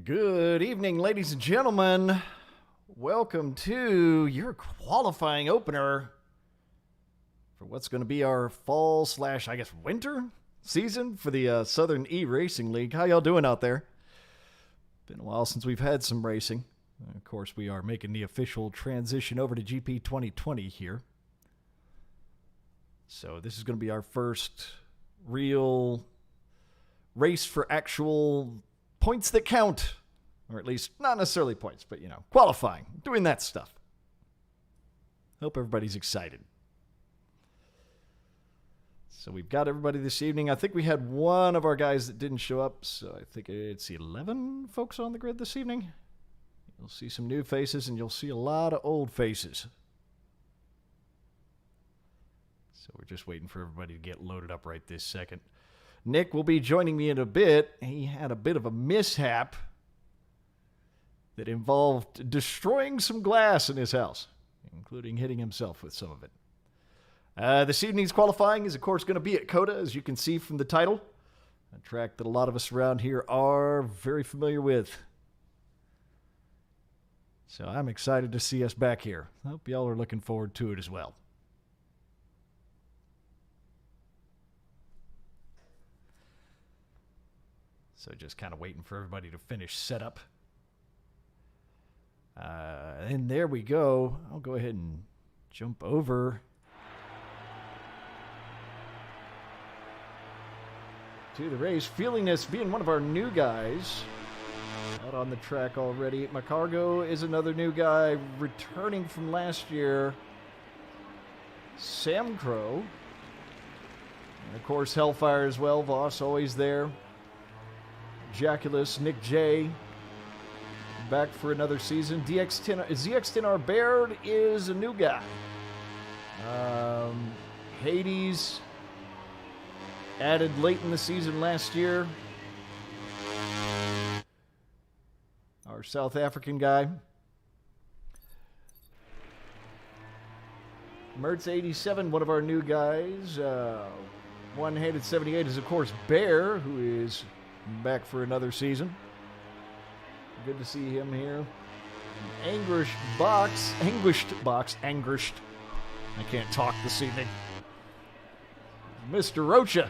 Good evening, ladies and gentlemen. Welcome to your qualifying opener for what's going to be our fall / winter season for the Southern E-Racing League. How y'all doing out there? Been a while since we've had some racing. Of course, we are making the official transition over to GP 2020 here. So this is going to be our first real race for actual points that count, or at least not necessarily points, but, qualifying, doing that stuff. Hope everybody's excited. So we've got everybody this evening. I think we had one of our guys that didn't show up, so I think it's 11 folks on the grid this evening. You'll see some new faces, and you'll see a lot of old faces. So we're just waiting for everybody to get loaded up right this second. Nick will be joining me in a bit. He had a bit of a mishap that involved destroying some glass in his house, including hitting himself with some of it. This evening's qualifying is, of course, going to be at COTA, as you can see from the title, a track that a lot of us around here are very familiar with. So I'm excited to see us back here. I hope y'all are looking forward to it as well. So just kind of waiting for everybody to finish setup. And there we go. I'll go ahead and jump over to the race. Feeling this being one of our new guys out on the track already. Macargo is another new guy returning from last year. Sam Crow. And of course, Hellfire as well. Voss always there. Jaculus, Nick J, back for another season. ZX10R Baird is a new guy. Hades, added late in the season last year. Our South African guy. Mertz87, one of our new guys. One-Handed 78 is, of course, Bear, who is back for another season. Good to see him here. Anguished Box. I can't talk this evening. Mr. Rocha.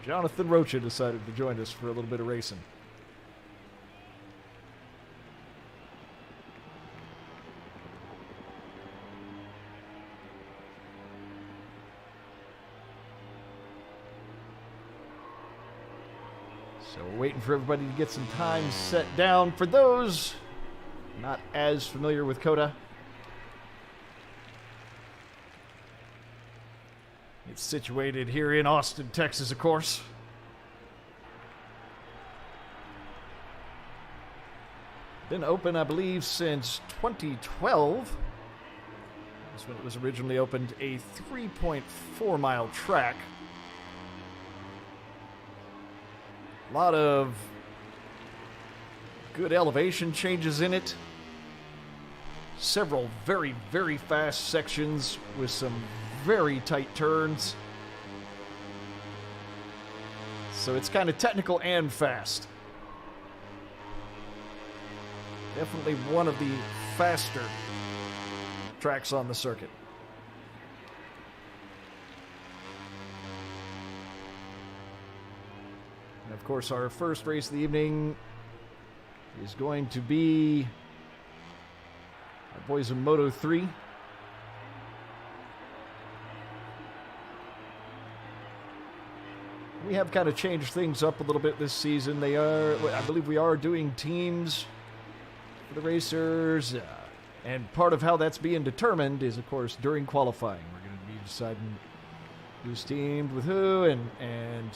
Jonathan Rocha decided to join us for a little bit of racing. So we're waiting for everybody to get some time set down. For those not as familiar with COTA, it's situated here in Austin, Texas, of course. Been open, I believe, since 2012. That's when it was originally opened, a 3.4 mile track. A lot of good elevation changes in it. Several very, very fast sections with some very tight turns. So it's kind of technical and fast. Definitely one of the faster tracks on the circuit. And of course, our first race of the evening is going to be our boys in Moto 3. We have kind of changed things up a little bit this season. I believe we are doing teams for the racers. And part of how that's being determined is, of course, during qualifying. We're going to be deciding who's teamed with who and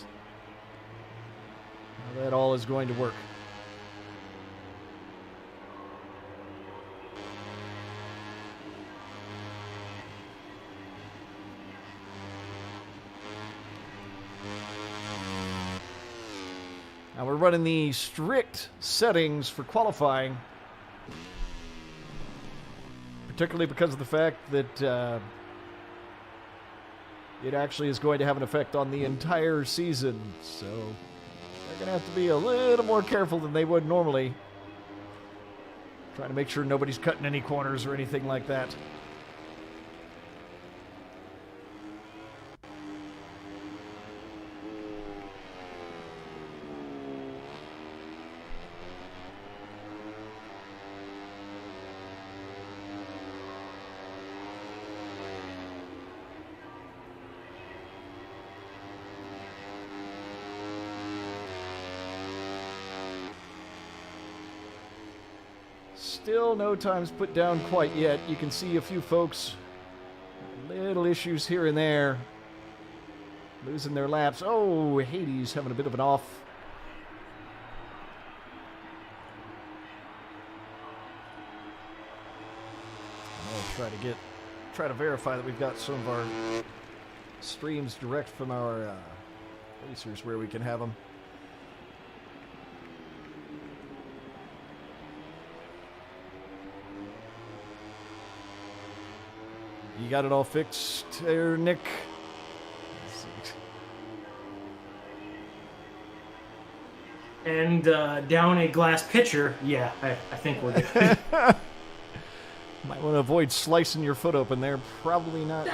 how that all is going to work. Now we're running the strict settings for qualifying, particularly because of the fact that it actually is going to have an effect on the entire season. So They're going to have to be a little more careful than they would normally. Trying to make sure nobody's cutting any corners or anything like that. Still no times put down quite yet. You can see a few folks, little issues here and there, losing their laps. Oh, Hades having a bit of an off. I'll try to verify that we've got some of our streams direct from our racers where we can have them. You got it all fixed there, Nick? And down a glass pitcher, yeah, I think we're good. Might want to avoid slicing your foot open there. Probably not.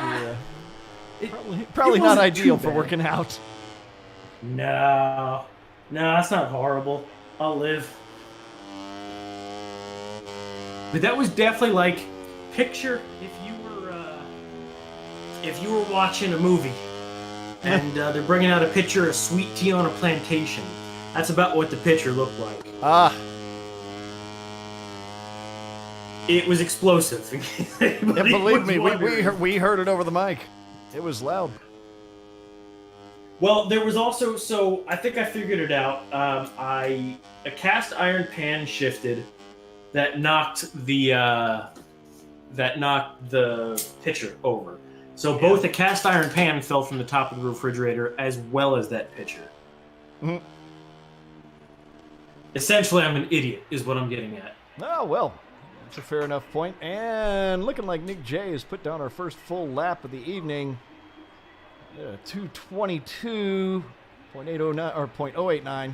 Probably not ideal for working out. No, that's not horrible. I'll live. But that was definitely like, picture if you were watching a movie and they're bringing out a picture of sweet tea on a plantation. That's about what the picture looked like. Ah. It was explosive. Yeah, believe me, we heard it over the mic. It was loud. Well, there was also, so I think I figured it out. A cast iron pan shifted that knocked the pitcher over. So both a cast iron pan fell from the top of the refrigerator as well as that pitcher. Mm-hmm. Essentially, I'm an idiot, is what I'm getting at. Oh, well, that's a fair enough point. And looking like Nick J has put down our first full lap of the evening. 2:22.809 or 0.089.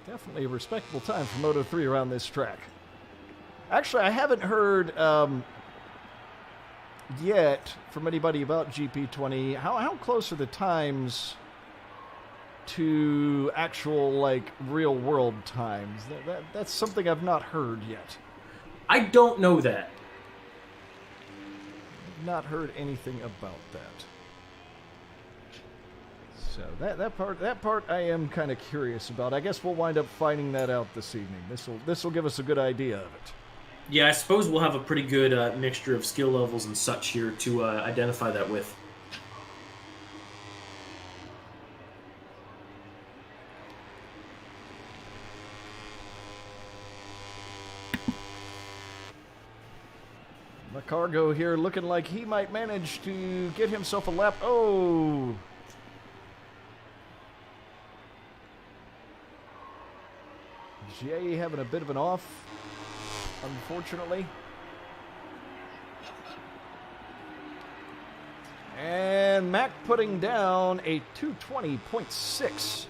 Definitely a respectable time for Moto3 around this track. Actually, I haven't heard yet from anybody about GP20. How close are the times to actual, like, real world times? That's something I've not heard yet. I don't know that. Not heard anything about that. So that part I am kind of curious about. I guess we'll wind up finding that out this evening. This will give us a good idea of it. Yeah, I suppose we'll have a pretty good mixture of skill levels and such here to identify that with. Cargo here looking like he might manage to get himself a lap. Oh! Jay having a bit of an off, unfortunately. And Mac putting down a 220.6.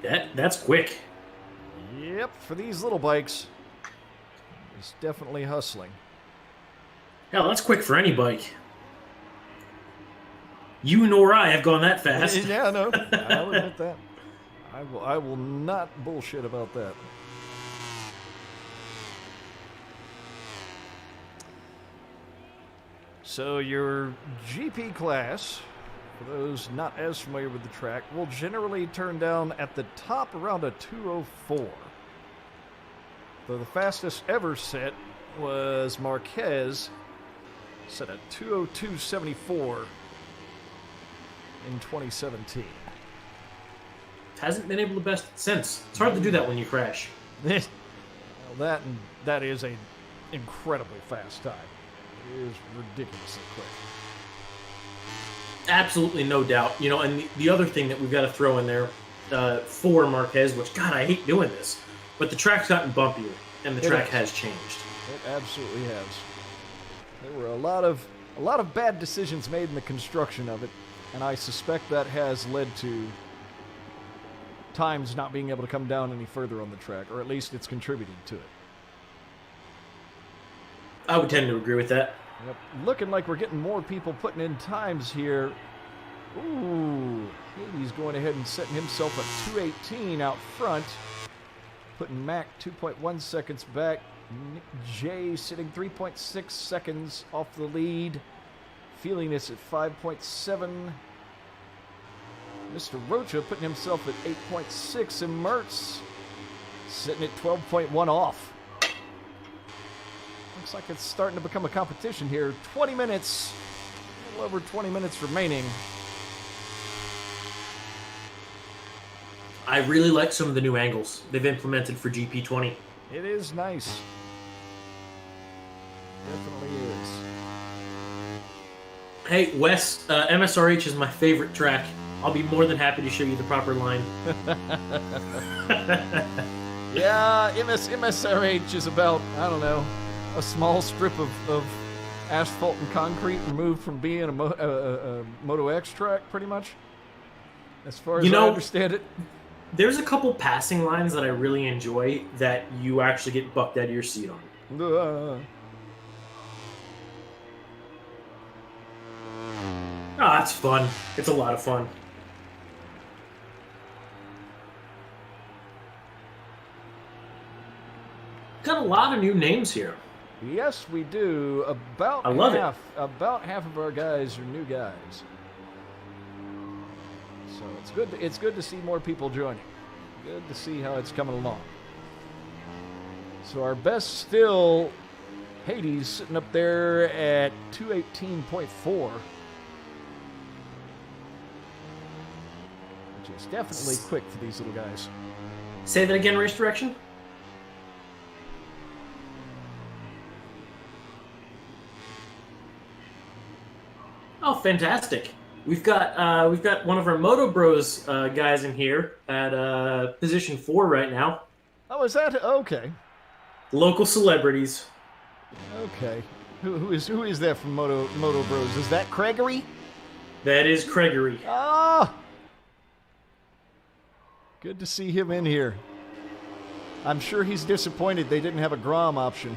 That's quick. Yep, for these little bikes, he's definitely hustling. Hell, that's quick for any bike. You nor I have gone that fast. Yeah, no, I'll admit that. I will not bullshit about that. So your GP class, for those not as familiar with the track, will generally turn down at the top around a 2:04. Though the fastest ever set was Marquez, set at 2:02.74 in 2017. Hasn't been able to best it since. It's hard to do that when you crash. Well, that is an incredibly fast time. It is ridiculously quick. Absolutely, no doubt. You know, and the other thing that we've got to throw in there for Marquez, which, God, I hate doing this, but the track's gotten bumpier, and the track has changed. It absolutely has. There were a lot of bad decisions made in the construction of it, and I suspect that has led to times not being able to come down any further on the track, or at least it's contributing to it. I would tend to agree with that. Yep. Looking like we're getting more people putting in times here. Ooh, Hades going ahead and setting himself at 2:18 out front. Putting Mac 2.1 seconds back. Nick J sitting 3.6 seconds off the lead. Feeling this at 5.7. Mr. Rocha putting himself at 8.6. And Mertz sitting at 12.1 off. Looks like it's starting to become a competition here. 20 minutes. A little over 20 minutes remaining. I really like some of the new angles they've implemented for GP20. It is nice. Definitely is. Hey, Wes, MSRH is my favorite track. I'll be more than happy to show you the proper line. Yeah, MSRH is about, I don't know, a small strip of asphalt and concrete removed from being a Moto X track, pretty much. As far as I understand it. There's a couple passing lines that I really enjoy that you actually get bucked out of your seat on. It's fun. It's a lot of fun. Got a lot of new names here. Yes, we do. About half of our guys are new guys. So it's good to see more people joining. Good to see how it's coming along. So our best still, Hades sitting up there at 2:18.4, which is definitely quick for these little guys. Say that again, race direction. Oh, fantastic. We've got one of our Moto Bros guys in here at position 4 right now. Oh, is that okay? Local celebrities. Okay. Who is that from Moto Bros? Is that Gregory? That is Gregory. Ah! Good to see him in here. I'm sure he's disappointed they didn't have a Grom option.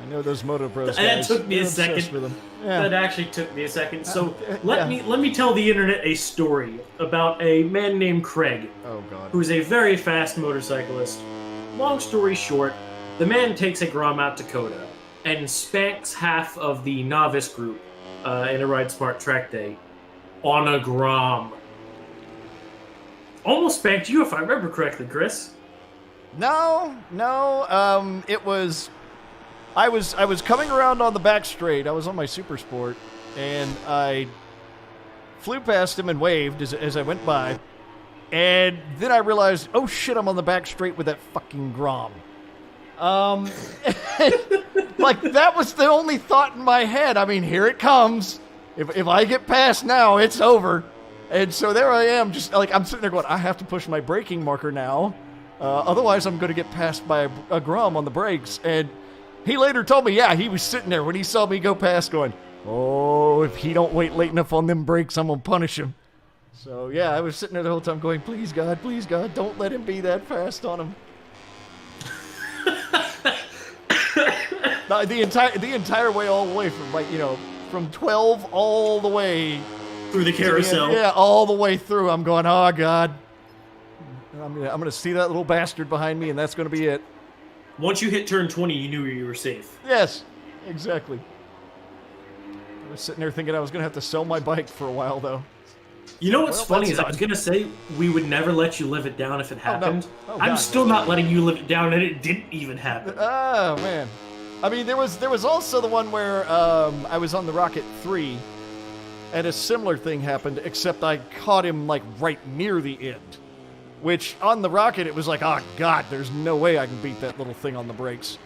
I know those Moto Bros guys. That took me a second. With them. Yeah. That actually took me a second. So let me tell the internet a story about a man named Craig. Oh God. Who's a very fast motorcyclist. Long story short, the man takes a Grom out to COTA and spanks half of the novice group in a Ride Smart track day on a Grom. Almost spanked you if I remember correctly, Chris. No. It was. I was coming around on the back straight. I was on my Super Sport, and I flew past him and waved as I went by. And then I realized, oh shit, I'm on the back straight with that fucking Grom. Like, that was the only thought in my head. I mean, here it comes. If I get past now, it's over. And so there I am, just like, I'm sitting there going, I have to push my braking marker now. Otherwise, I'm going to get passed by a Grom on the brakes. And he later told me, yeah, he was sitting there when he saw me go past going, oh, if he don't wait late enough on them brakes, I'm going to punish him. So, yeah, I was sitting there the whole time going, please, God, don't let him be that fast on him. the entire way, all the way from, like, from 12 all the way through the carousel. Yeah, all the way through. I'm going, oh, God. I'm gonna see that little bastard behind me, and that's going to be it. Once you hit turn 20, you knew you were safe. Yes, exactly. I was sitting there thinking I was going to have to sell my bike for a while, though. You know what's funny is I was going to say we would never let you live it down if it happened. I'm still not letting you live it down, and it didn't even happen. Oh, man. I mean, there was also the one where I was on the Rocket 3, and a similar thing happened, except I caught him, like, right near the end. Which, on the Rocket, it was like, oh, God, there's no way I can beat that little thing on the brakes.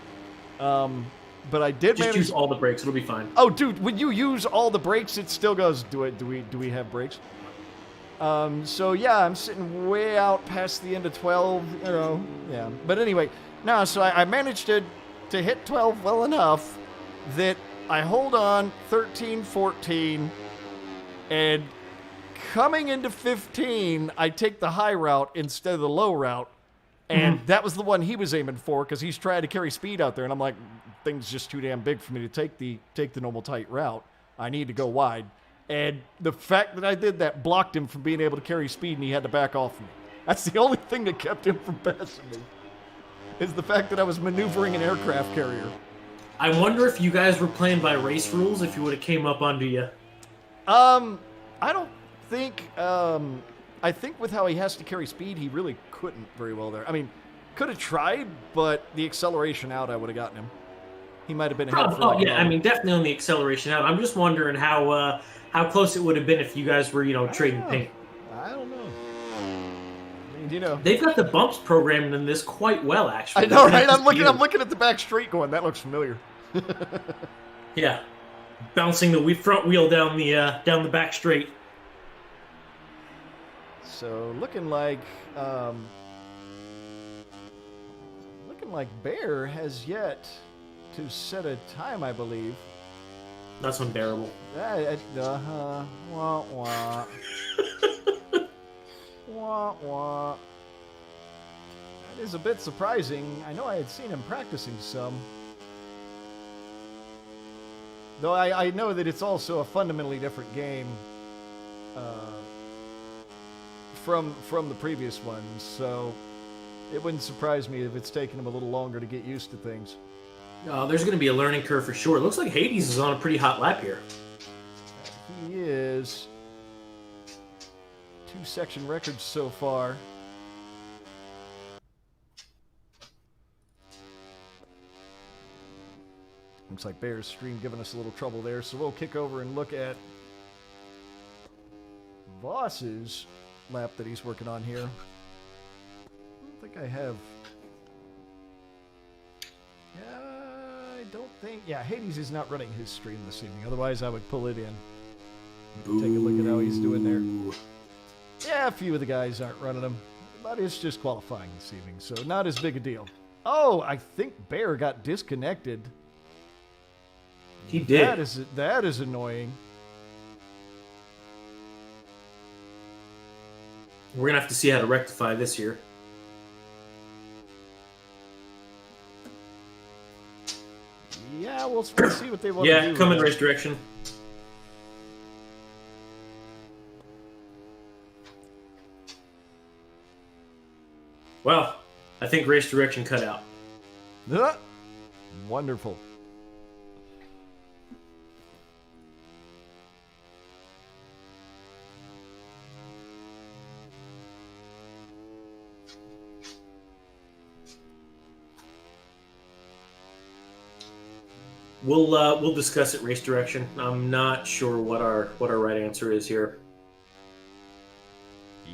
But I did just use all the brakes. It'll be fine. Oh, dude, when you use all the brakes, it still goes, do we have brakes? So, yeah, I'm sitting way out past the end of 12, yeah. But anyway, no, so I managed to hit 12 well enough that I hold on 13, 14, And coming into 15, I take the high route instead of the low route. And that was the one he was aiming for because he's trying to carry speed out there. And I'm like, thing's just too damn big for me to take the normal tight route. I need to go wide. And the fact that I did that blocked him from being able to carry speed, and he had to back off me. That's the only thing that kept him from passing me, is the fact that I was maneuvering an aircraft carrier. I wonder if you guys were playing by race rules, if you would have came up onto you. I don't think... I think with how he has to carry speed, he really couldn't very well there. I mean, could have tried, but the acceleration out, I would have gotten him. He might have been ahead for Oh, yeah, I mean, definitely on the acceleration out. I'm just wondering how close it would have been if you guys were, trading paint. I don't know. I mean, They've got the bumps programmed in this quite well, actually. I know, right? I'm looking at the back straight going, that looks familiar. Yeah. Bouncing the front wheel down the back straight. So looking like Bear has yet to set a time, I believe. That's unbearable. Wah wah. Wah wah. That is a bit surprising. I know I had seen him practicing some. Though I know that it's also a fundamentally different game. From the previous ones, so it wouldn't surprise me if it's taken him a little longer to get used to things. There's going to be a learning curve for sure. It looks like Hades is on a pretty hot lap here. He is. 2 section records so far. Looks like Bear's stream giving us a little trouble there, so we'll kick over and look at Voss's lap that he's working on here. I don't think I have... I don't think... Yeah, Hades is not running his stream this evening. Otherwise, I would pull it in. Take a look at how he's doing there. Yeah, a few of the guys aren't running them. But it's just qualifying this evening, so not as big a deal. Oh, I think Bear got disconnected. He did. That is annoying. We're going to have to see how to rectify this here. Yeah, we'll see what they want to do. Yeah, come in race direction. Well, I think race direction cut out. Wonderful. We'll discuss it race direction. I'm not sure what our right answer is here.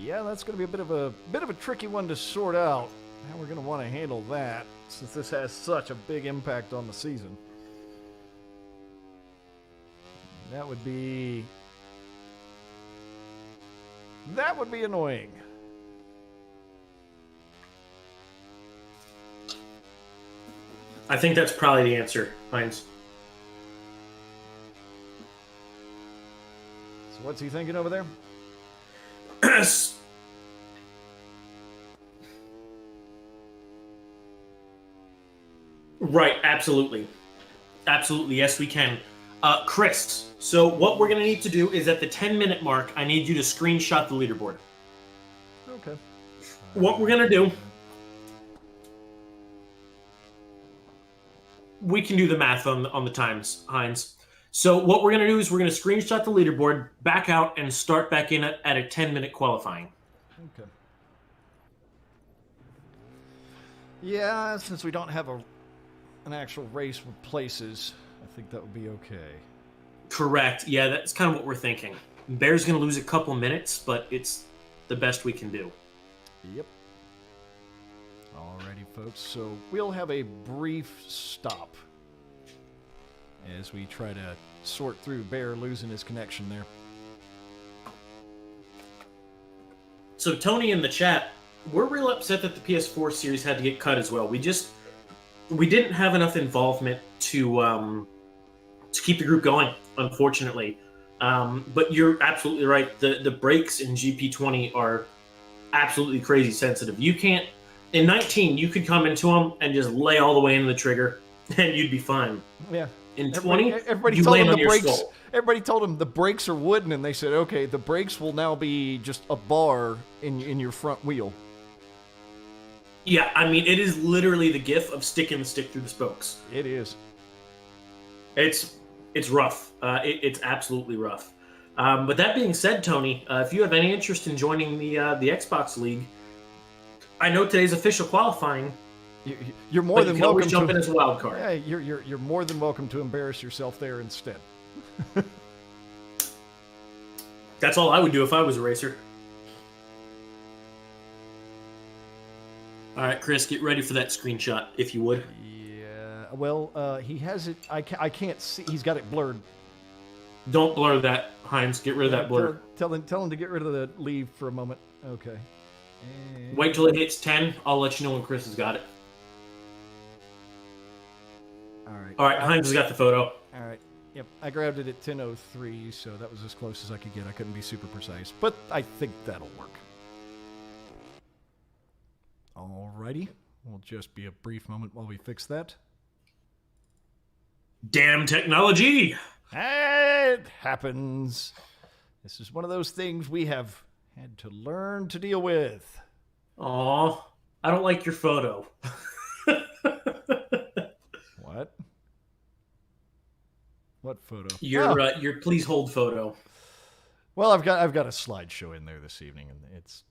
Yeah, that's going to be a bit of a tricky one to sort out. How we're going to want to handle that, since this has such a big impact on the season. That would be annoying. I think that's probably the answer, Heinz. So what's he thinking over there? Right, absolutely. Absolutely, yes, we can. Chris, so what we're going to need to do is at the 10-minute mark, I need you to screenshot the leaderboard. Okay. What we're going to do... We can do the math on the times, Heinz. So what we're going to do is we're going to screenshot the leaderboard, back out, and start back in at a 10-minute qualifying. Okay. Yeah, since we don't have an actual race with places, I think that would be okay. Correct. Yeah, that's kind of what we're thinking. Bear's going to lose a couple minutes, but it's the best we can do. Yep. Alrighty, folks. So we'll have a brief stop as we try to sort through Bear losing his connection there. So Tony in the chat, we're real upset that the PS4 series had to get cut as well. We didn't have enough involvement to keep the group going, unfortunately. But you're absolutely right. The brakes in GP20 are absolutely crazy sensitive. You can't in 19 you could come into them and just lay all the way into the trigger and you'd be fine. Yeah. In 20, Everybody you told land them on the your brakes. skull. Everybody told them the brakes are wooden, and they said, "Okay, the brakes will now be just a bar in your front wheel." Yeah, I mean, it is literally the gif of sticking the stick through the spokes. It is. It's rough. It's absolutely rough. But that being said, Tony, if you have any interest in joining the Xbox League, I know today's official qualifying. You're more than you can welcome always jump to in as a wild card. Yeah, you're more than welcome to embarrass yourself there instead. That's all I would do if I was a racer. All right, Chris, get ready for that screenshot, if you would. Yeah. Well, he has it. I can't see. He's got it blurred. Don't blur that, Hines. Get rid of that blur. Tell him to get rid of the leave for a moment. Okay. And Wait till it hits 10. I'll let you know when Chris has got it. All right, Hines has got the photo. All right. Yep, I grabbed it at 10:03, so that was as close as I could get. I couldn't be super precise, but I think that'll work. Alrighty. Will just be a brief moment while we fix that. Damn technology! It happens. This is one of those things we have had to learn to deal with. Aw, I don't like your photo. What? What photo? Your please hold photo. Well, I've got a slideshow in there this evening, and it's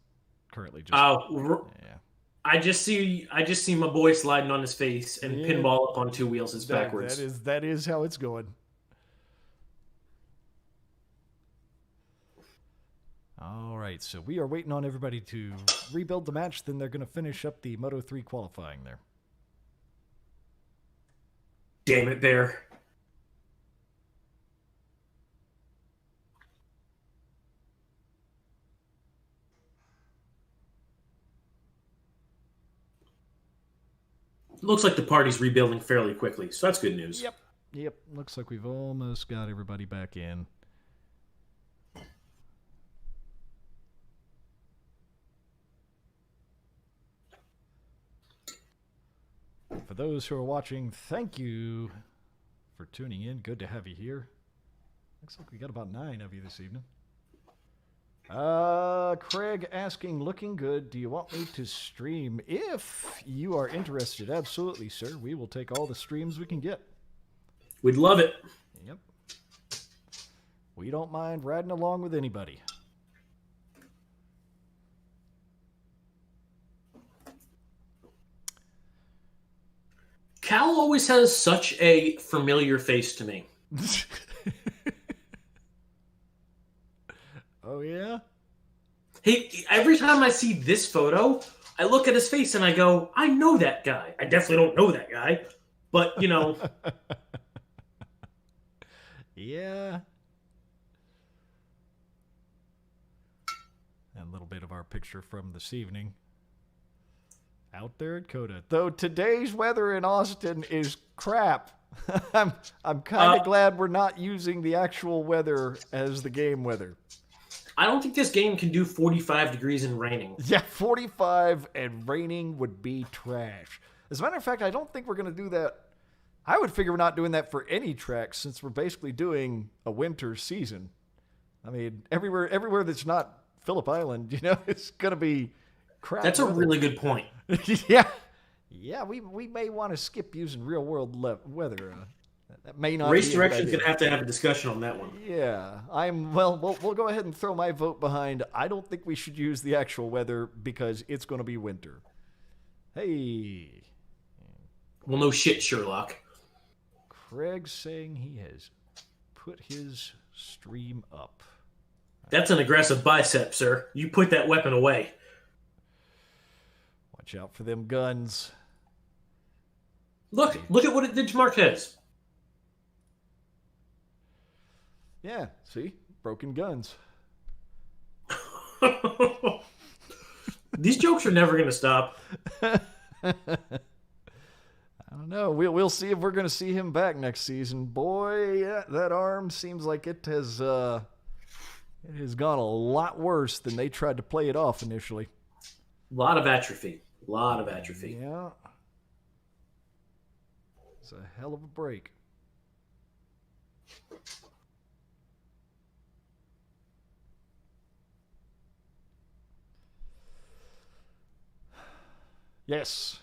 currently just. Yeah. I just see my boy sliding on his face and pinball up on two wheels. It's backwards. That is how it's going. All right, so we are waiting on everybody to rebuild the match. Then they're going to finish up the Moto3 qualifying there. Damn it, Bear. Looks like the party's rebuilding fairly quickly, so that's good news. Yep. Looks like we've almost got everybody back in. For those who are watching, thank you for tuning in. Good to have you here. Looks like we got about 9 of you this evening. Craig asking, looking good. Do you want me to stream? If you are interested, absolutely, sir. We will take all the streams we can get. We'd love it. Yep. We don't mind riding along with anybody. Cal always has such a familiar face to me. Oh, yeah? Hey, every time I see this photo, I look at his face and I go, I know that guy. I definitely don't know that guy. But, you know. Yeah. And a little bit of our picture from this evening. Out there at COTA. Though today's weather in Austin is crap. I'm kind of glad we're not using the actual weather as the game weather. I don't think this game can do 45 degrees and raining. Yeah, 45 and raining would be trash. As a matter of fact, I don't think we're going to do that. I would figure we're not doing that for any track since we're basically doing a winter season. I mean, everywhere that's not Phillip Island, you know, it's going to be crap. That's weather. a really good point. Yeah, we may want to skip using real world weather. That may not. Race Direction's going to have a discussion on that one. Yeah, we'll go ahead and throw my vote behind. I don't think we should use the actual weather because it's going to be winter. Hey. Well, no shit, Sherlock. Craig's saying he has put his stream up. That's an aggressive bicep, sir. You put that weapon away. Watch out for them guns. Look at what it did to Marquez. Yeah, see? Broken guns. These jokes are never going to stop. I don't know. We'll see if we're going to see him back next season. Boy, yeah, that arm seems like it has gone a lot worse than they tried to play it off initially. A lot of atrophy. A lot of atrophy. Yeah. It's a hell of a break. Yes.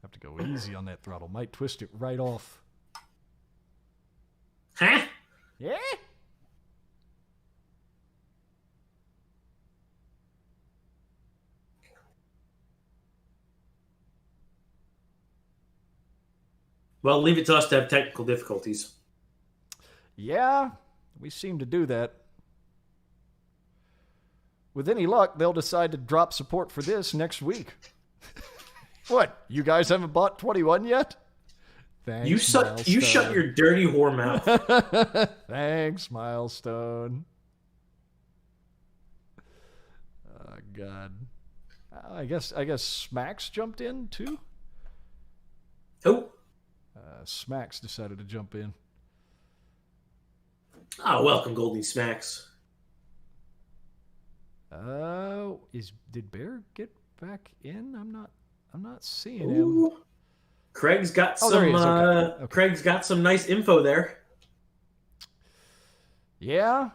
Have to go easy on that throttle. Might twist it right off. Huh? Yeah? Well, leave it to us to have technical difficulties. Yeah, we seem to do that. With any luck, they'll decide to drop support for this next week. What? You guys haven't bought 21 yet? Thanks, You shut your dirty whore mouth. Thanks, Milestone. Oh, God. I guess Smacks jumped in too. Oh. Smacks decided to jump in. Oh, welcome, Goldie Smacks. Did Bear get back in? I'm not seeing Ooh. him. Craig's got some. There he is. Okay. Craig's got some nice info there. Yeah,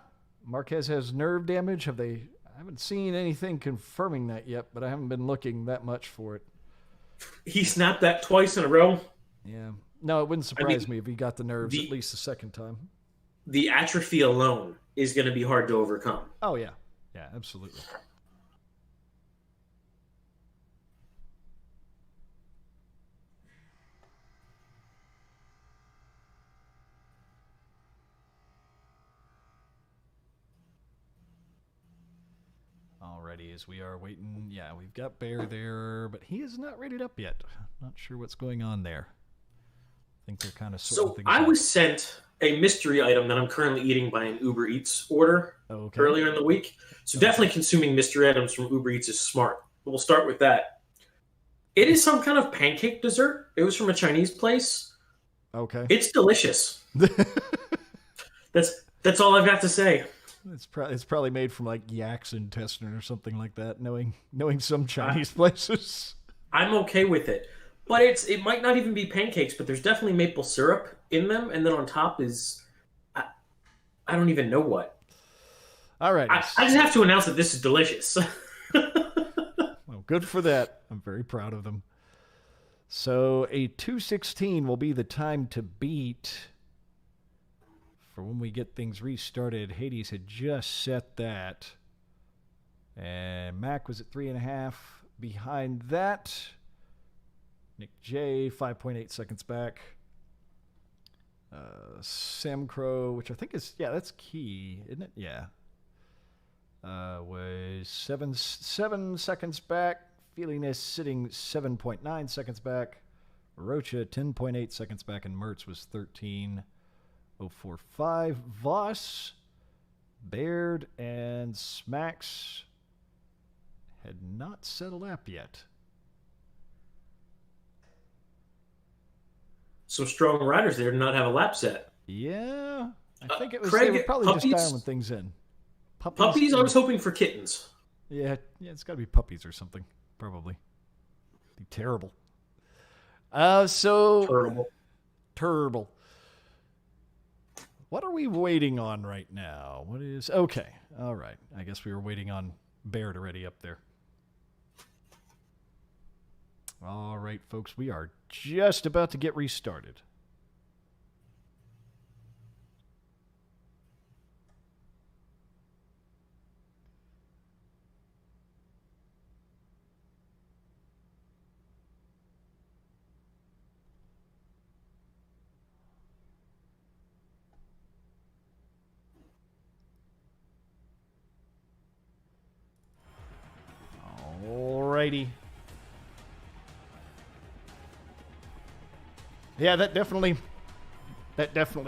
Marquez has nerve damage. I haven't seen anything confirming that yet, but I haven't been looking that much for it. He snapped that twice in a row. Yeah. No, it wouldn't surprise me if he got the nerves at least the second time. The atrophy alone is going to be hard to overcome. Oh, yeah. Yeah, absolutely. Alrighty, as we are waiting, yeah, we've got Bear there, but he is not rated up yet. Not sure what's going on there. I think they're kind of sorting things out. I was sent a mystery item that I'm currently eating by an Uber Eats order earlier in the week. So definitely consuming mystery items from Uber Eats is smart. We'll start with that. It is some kind of pancake dessert. It was from a Chinese place. Okay. It's delicious. That's all I've got to say. It's probably made from like yak's intestine or something like that, knowing some Chinese places. I'm okay with it. But it might not even be pancakes, but there's definitely maple syrup in them, and then on top is I don't even know what. All right. I just have to announce that this is delicious. Well, good for that. I'm very proud of them. So a 2:16 will be the time to beat for when we get things restarted. Hades had just set that. And Mac was at 3.5. Behind that, Nick J, 5.8 seconds back. Sam Crow, which I think is, that's key, isn't it? Yeah. Was 7 seconds back. Feeling is sitting 7.9 seconds back. Rocha, 10.8 seconds back, and Mertz was 13.045. Voss, Baird, and Smacks had not set a lap yet. Some strong riders there did not have a lap set. Yeah. I think it was Craig, they were probably puppies? just dialing things in. Puppies? I was hoping for kittens. Yeah, it's got to be puppies or something, probably. Be terrible. Terrible. What are we waiting on right now? Okay. All right. I guess we were waiting on Baird already up there. All right, folks, we are just about to get restarted. Alrighty. Yeah, that definitely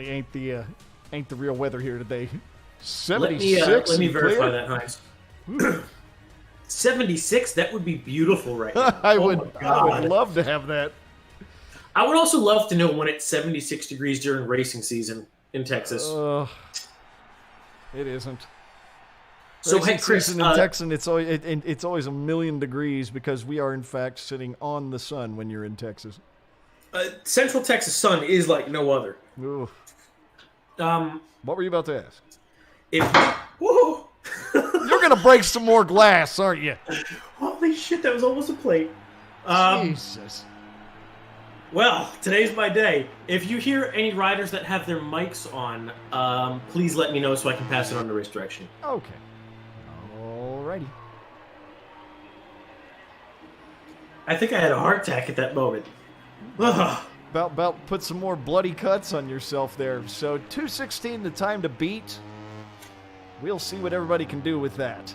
ain't the real weather here today. 76. Let me verify that, Heinz. 76. That would be beautiful right now. I would love to have that. I would also love to know when it's 76 degrees during racing season in Texas. It isn't. So, Racing hey, Chris, season in Texas, it's always 1,000,000 degrees because we are in fact sitting on the sun when you're in Texas. Central Texas sun is like no other. Ooh. Um, What were you about to ask? Whoa! You're gonna break some more glass, aren't you? Holy shit, that was almost a plate. Jesus. Well, today's my day. If you hear any riders that have their mics on, please let me know so I can pass it on to race direction. Okay. Alrighty. I think I had a heart attack at that moment. Ugh. About put some more bloody cuts on yourself there. So 2:16 the time to beat. We'll see what everybody can do with that.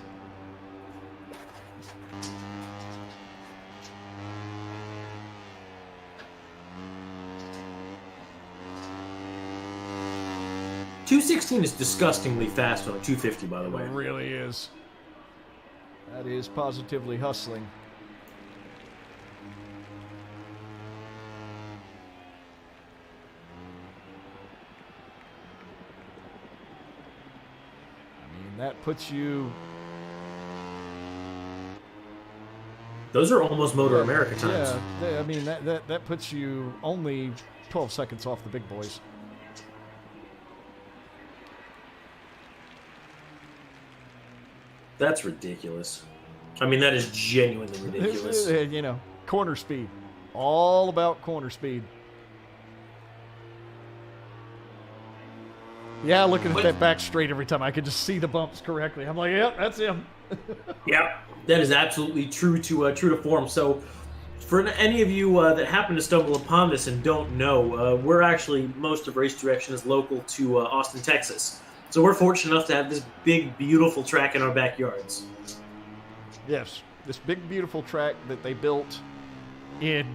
.216 is disgustingly fast on a 250, by the way. It really is. That is positively hustling. That puts you... Those are almost Motor America times. Yeah, I mean, that puts you only 12 seconds off the big boys. That's ridiculous. I mean, that is genuinely ridiculous. You know, corner speed. All about corner speed. Yeah, looking at that back straight every time, I could just see the bumps correctly. I'm like, yep, that's him. Yeah, that is absolutely true to form. So, for any of you that happen to stumble upon this and don't know, we're actually, most of Race Direction is local to Austin, Texas. So we're fortunate enough to have this big, beautiful track in our backyards. Yes, this big, beautiful track that they built in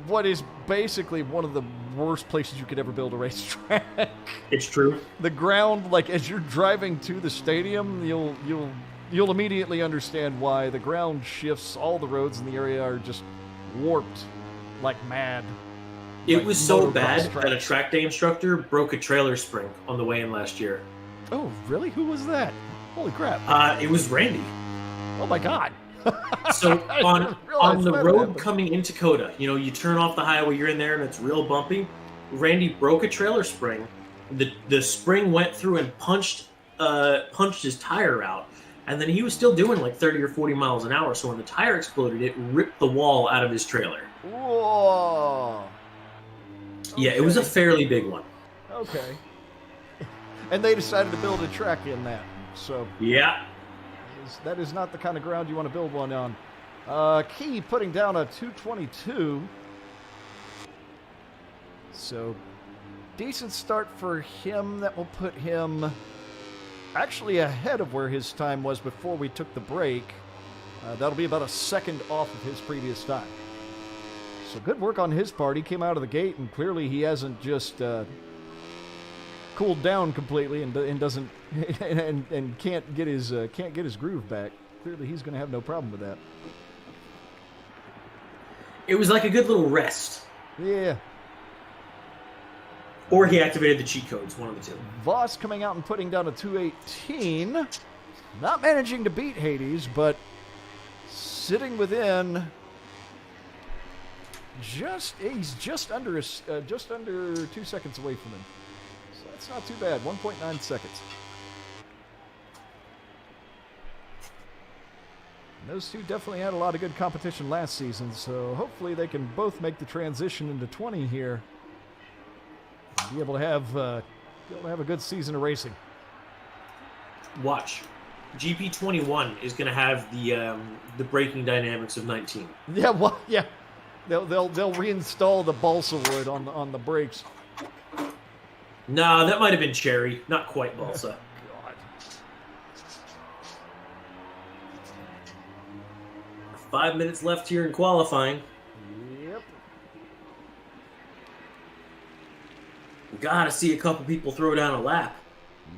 what is basically one of the worst places you could ever build a racetrack. It's true. The ground, like as you're driving to the stadium, you'll immediately understand why the ground shifts. All the roads in the area are just warped like mad. It like was so motocross bad tracks. that a track day instructor broke a trailer spring on the way in last year. Oh, really? Who was that? Holy crap! It was Randy. Oh my God! So on the that road happened. coming into COTA, you know, you turn off the highway, you're in there, and it's real bumpy. Randy broke a trailer spring. The spring went through and punched his tire out, and then he was still doing like 30 or 40 miles an hour. So when the tire exploded, it ripped the wall out of his trailer. Whoa! Yeah, it was a fairly big one. Okay. And they decided to build a track in that. So Yeah. that is not the kind of ground you want to build one on. Key putting down a 222. So decent start for him. That will put him actually ahead of where his time was before we took the break. That'll be about a second off of his previous time. So good work on his part. He came out of the gate, and clearly he hasn't just cooled down completely and doesn't and can't get his groove back. Clearly he's going to have no problem with that. It was like a good little rest. Yeah. Or he activated the cheat codes, one of the two. Voss coming out and putting down a 218. Not managing to beat Hades, but sitting within he's just under 2 seconds away from him. So that's not too bad. 1.9 seconds. And those two definitely had a lot of good competition last season, so hopefully they can both make the transition into 20 here. Be able to have a good season of racing. Watch. GP21 is going to have the braking dynamics of 19. Yeah, well, yeah. They'll reinstall the balsa wood on the brakes. Nah, that might have been cherry, not quite balsa. God. 5 minutes left here in qualifying. Yep. Gotta see a couple people throw down a lap.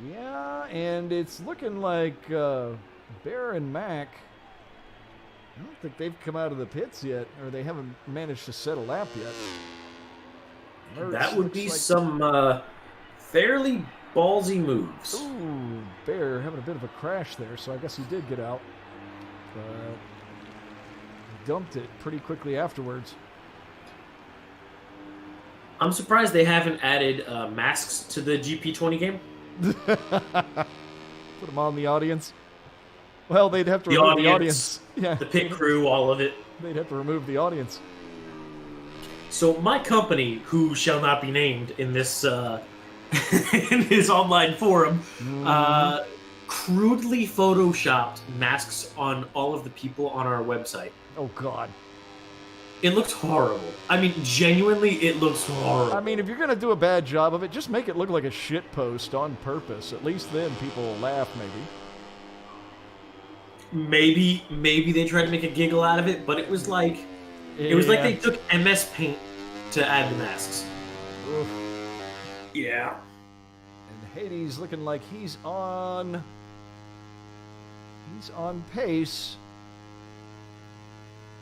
Yeah, and it's looking like Bear and Mac. I don't think they've come out of the pits yet, or they haven't managed to set a lap yet. That would be some fairly ballsy moves. Ooh, Bear having a bit of a crash there, so I guess he did get out. But dumped it pretty quickly afterwards. I'm surprised they haven't added masks to the GP20 game. Put them on the audience. Well, they'd have to remove the audience. Yeah, the pit crew, all of it. They'd have to remove the audience. So my company, who shall not be named in this in his online forum, crudely photoshopped masks on all of the people on our website. Oh, God. It looks horrible. I mean, genuinely, it looks horrible. I mean, if you're going to do a bad job of it, just make it look like a shit post on purpose. At least then people will laugh, maybe. Maybe they tried to make a giggle out of it, but it was like... It was like they took MS Paint to add the masks. Oof. Yeah. And Hades looking like he's on pace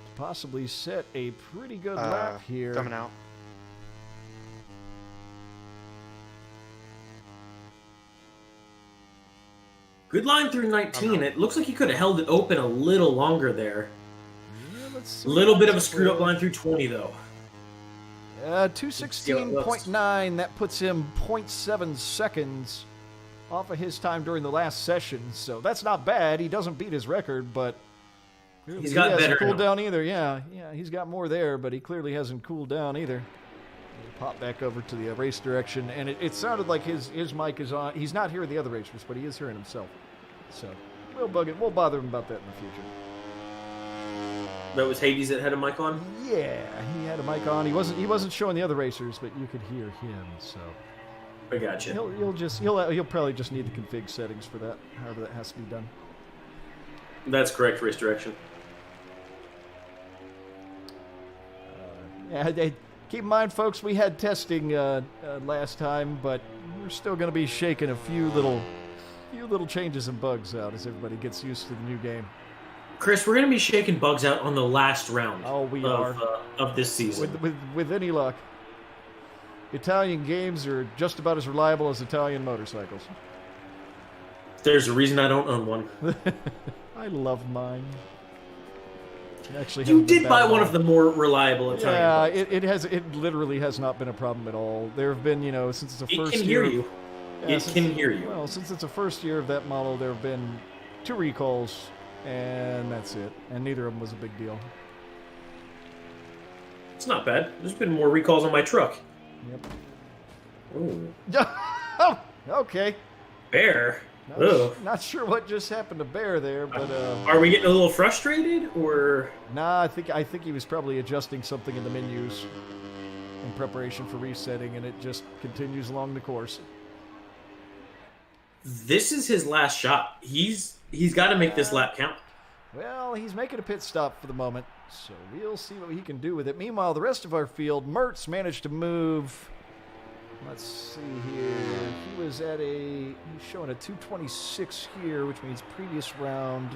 to possibly set a pretty good lap here. Coming out. Good line through 19. It looks like he could have held it open a little longer there. A little bit of a screwed up line through 20, though. 216.9. That puts him 0.7 seconds off of his time during the last session. So that's not bad. He doesn't beat his record, but he's got better. Cooled down either. Yeah, he's got more there, but he clearly hasn't cooled down either. Pop back over to the race direction, and it sounded like his mic is on. He's not hearing the other racers, but he is hearing himself. So we'll bother him about that in the future. That was Hades that had a mic on? Yeah, he had a mic on. He wasn't showing the other racers, but you could hear him. So I gotcha. He'll probably just need the config settings for that. However that has to be done. That's correct. Race direction. Keep in mind, folks, we had testing last time, but we're still going to be shaking a few little changes and bugs out as everybody gets used to the new game. Chris, we're going to be shaking bugs out on the last round. Oh, we are of this season. With any luck, Italian games are just about as reliable as Italian motorcycles. There's a reason I don't own one. I love mine. Actually, you did buy one of the more reliable Italian. Yeah, it literally has not been a problem at all. There have been, since it's a first year. It can hear you. Well, since it's a first year of that model, there have been 2 recalls, and that's it. And neither of them was a big deal. It's not bad. There's been more recalls on my truck. Yep. Ooh. Oh, okay. Bear. Not sure what just happened to Bear there, but are we getting a little frustrated, or? Nah, I think he was probably adjusting something in the menus in preparation for resetting, and it just continues along the course. This is his last shot. He's got to make this lap count. Well, he's making a pit stop for the moment, so we'll see what he can do with it. Meanwhile, the rest of our field, Mertz managed to move. Let's see here. He's showing a 226 here, which means previous round.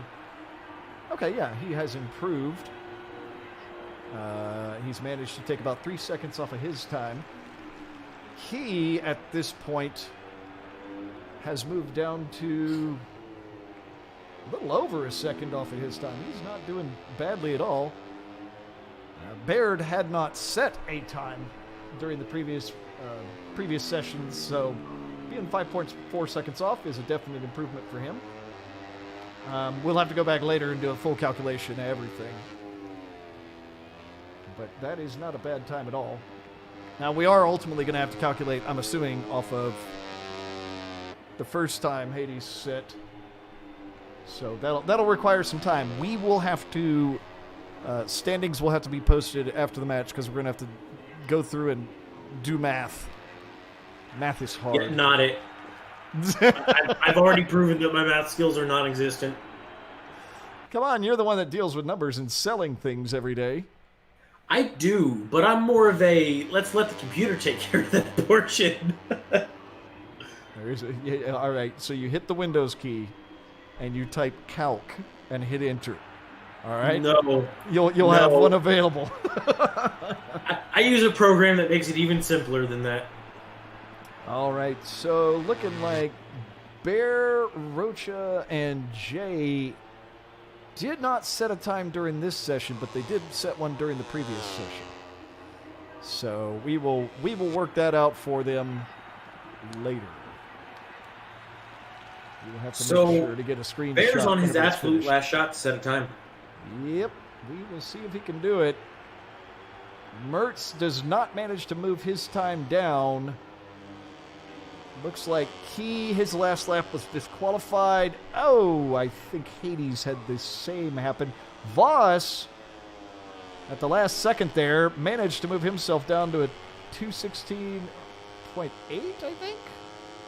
Okay, yeah, he has improved. He's managed to take about 3 seconds off of his time. He, at this point, has moved down to a little over a second off of his time. He's not doing badly at all. Baird had not set a time during the previous sessions, so being 5.4 seconds off is a definite improvement for him. We'll have to go back later and do a full calculation of everything. But that is not a bad time at all. Now, we are ultimately going to have to calculate, I'm assuming, off of the first time Hades set. So that'll require some time. We will have to... standings will have to be posted after the match because we're going to have to go through and do math. Math is hard. Yeah, not it. I've already proven that my math skills are non-existent. Come on, you're the one that deals with numbers and selling things every day. I do, but I'm more of a let's let the computer take care of that portion. All right, so you hit the Windows key and you type calc and hit enter. All right? No. You'll have one available. I use a program that makes it even simpler than that. All right, so looking like Bear, Rocha, and Jay did not set a time during this session, but they did set one during the previous session. So we will work that out for them later. We will have to make sure to get a screenshot. Bear's on his absolute last shot to set a time. Yep, we will see if he can do it. Mertz does not manage to move his time down. Looks like his last lap was disqualified. Oh, I think Hades had the same happen. Voss, at the last second there, managed to move himself down to a 216.8, I think?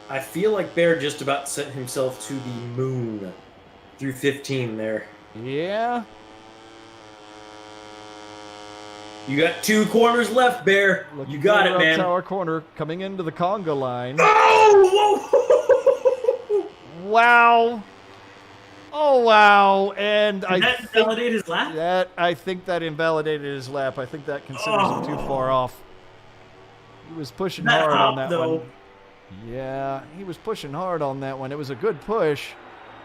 I feel like Bear just about sent himself to the moon through 15 there. Yeah. You got 2 corners left, Bear. You got it, man. Tower corner coming into the conga line. Oh! Wow. Oh, wow. And Did that invalidate his lap? I think that invalidated his lap. I think that considers him too far off. He was pushing hard on that one. Yeah, he was pushing hard on that one. It was a good push.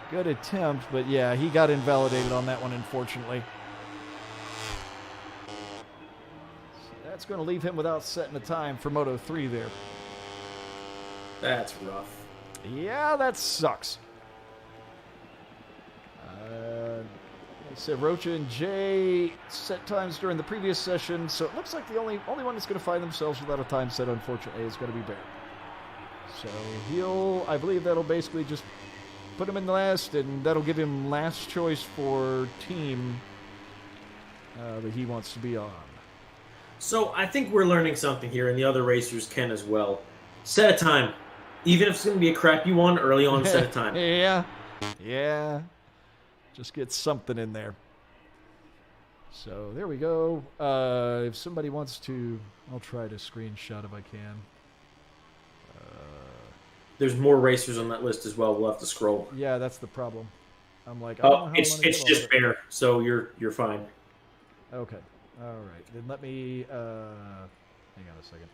Good attempt, but yeah, he got invalidated on that one, unfortunately. So that's going to leave him without setting a time for Moto 3 there. That's rough. Yeah, that sucks. Like I said, Rocha and Jay set times during the previous session, so it looks like the only one that's going to find themselves without a time set, unfortunately, is going to be Bear. So I believe that'll basically just put him in the last, and that'll give him last choice for team that he wants to be on. So I think we're learning something here, and the other racers can as well. Set a time. Even if it's going to be a crappy one, early on, set a time. Yeah. Just get something in there. So there we go. If somebody wants to, I'll try to screenshot if I can. There's more racers on that list as well. We'll have to scroll. Yeah, that's the problem. I'm like, it's just Bear, so you're fine. Okay. All right. Then let me hang on a second.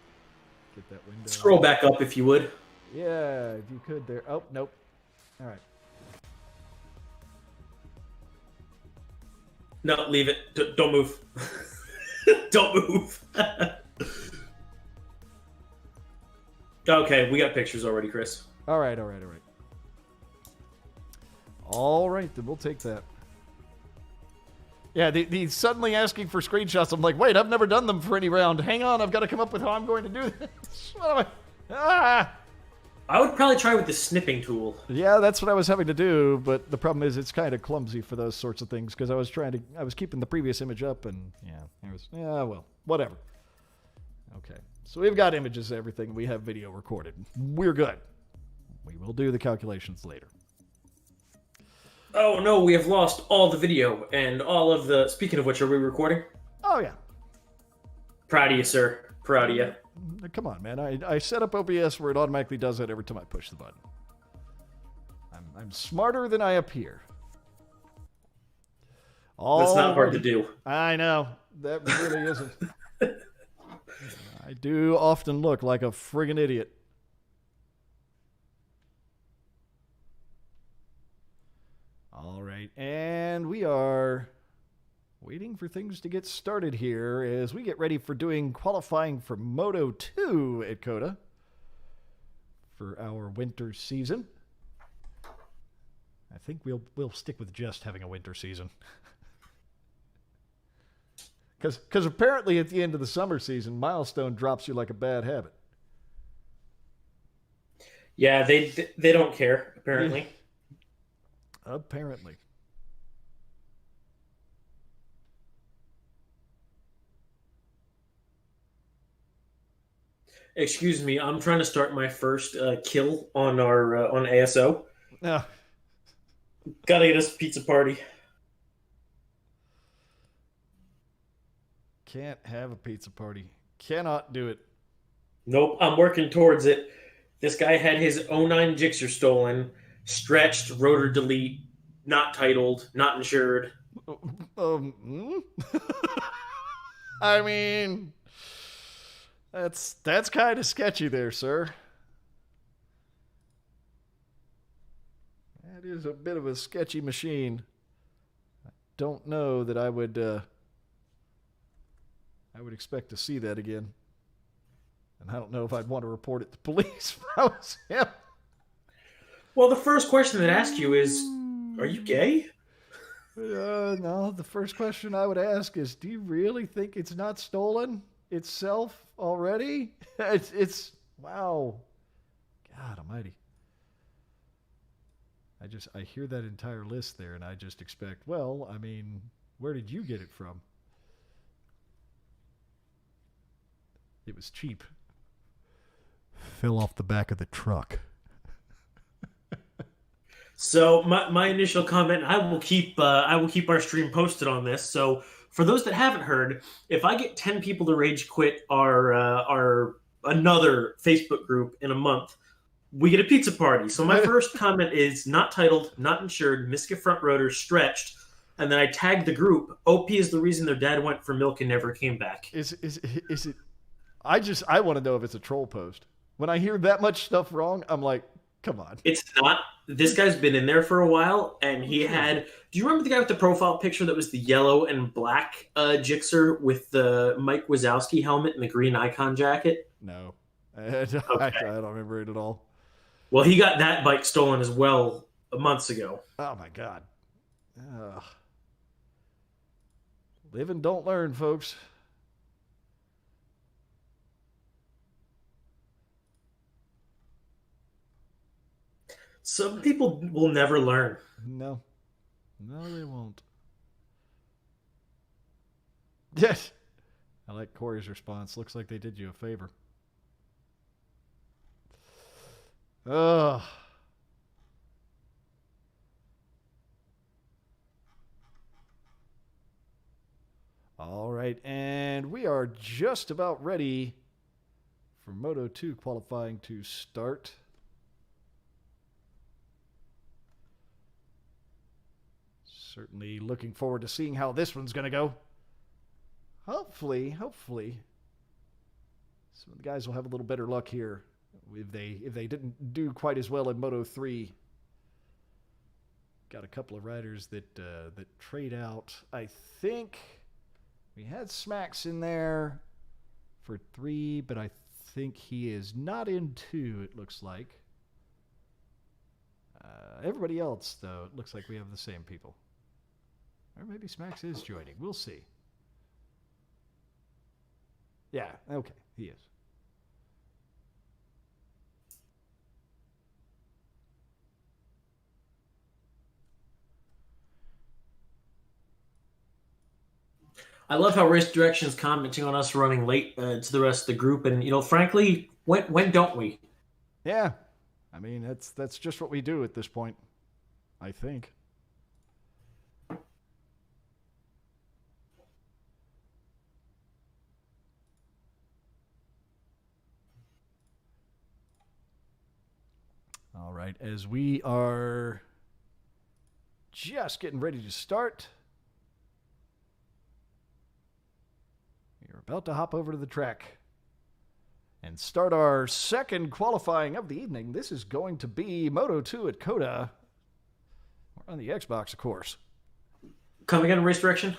Get that window. Scroll back up if you would. Yeah, if you could there. Oh, nope. All right. No, leave it. Don't move. Don't move. Okay, we got pictures already, Chris. All right. All right, then we'll take that. Yeah, the suddenly asking for screenshots. I'm like, wait, I've never done them for any round. Hang on, I've got to come up with how I'm going to do this. I would probably try with the snipping tool. Yeah, that's what I was having to do, but the problem is it's kind of clumsy for those sorts of things because I was keeping the previous image up, and well, whatever. Okay, so we've got images, everything. We have video recorded. We're good. We will do the calculations later. Oh no, we have lost all the video and all of the. Speaking of which, are we recording? Oh yeah. Proud of you, sir. Proud of you. Come on, man. I set up OBS where it automatically does that every time I push the button. I'm smarter than I appear. That's not hard to do. I know. That really isn't. I do often look like a friggin' idiot. All right. And we are waiting for things to get started here as we get ready for doing qualifying for Moto 2 at COTA for our winter season. I think we'll stick with just having a winter season. Because apparently at the end of the summer season, Milestone drops you like a bad habit. Yeah, they don't care, apparently. Apparently. Excuse me, I'm trying to start my first kill on our on ASO. No. Gotta get us a pizza party. Can't have a pizza party. Cannot do it. Nope, I'm working towards it. This guy had his 09 Gixxer stolen, stretched, rotor delete, not titled, not insured. I mean, That's kind of sketchy there, sir. That is a bit of a sketchy machine. I don't know that I would expect to see that again. And I don't know if I'd want to report it to police if I was him. Well, the first question they'd ask you is, are you gay? No, the first question I would ask is, do you really think it's not stolen itself already? It's wow. God almighty. I hear that entire list there and I just expect, well, I mean, where did you get it from? It was cheap. Fell off the back of the truck. So my initial comment, I will keep our stream posted on this. So for those that haven't heard, if I get 10 people to rage quit our another Facebook group in a month, we get a pizza party. So my first comment is not titled, not insured, Miska front rotor stretched, and then I tagged the group. OP is the reason their dad went for milk and never came back. Is it? I want to know if it's a troll post. When I hear that much stuff wrong, I'm like, come on. It's not. This guy's been in there for a while, and he had. Do you remember the guy with the profile picture that was the yellow and black Gixxer with the Mike Wazowski helmet and the green icon jacket? No, I don't remember it at all. Well, he got that bike stolen as well months ago. Oh my God. Live and don't learn, folks. Some people will never learn. No, they won't. Yes. I like Corey's response. Looks like they did you a favor. Ugh. All right, and we are just about ready for Moto 2 qualifying to start. Certainly looking forward to seeing how this one's going to go. Hopefully, some of the guys will have a little better luck here if they didn't do quite as well in Moto 3. Got a couple of riders that trade out. I think we had Smacks in there for 3, but I think he is not in 2, it looks like. Everybody else, though, it looks like we have the same people. Or maybe Smacks is joining. We'll see. Yeah, okay, he is. I love how Race Direction's commenting on us running late to the rest of the group, and frankly, when don't we? Yeah, I mean that's just what we do at this point, I think. All right, as we are just getting ready to start, we are about to hop over to the track and start our second qualifying of the evening. This is going to be Moto 2 at COTA. We're on the Xbox, of course. Come again, Race Direction?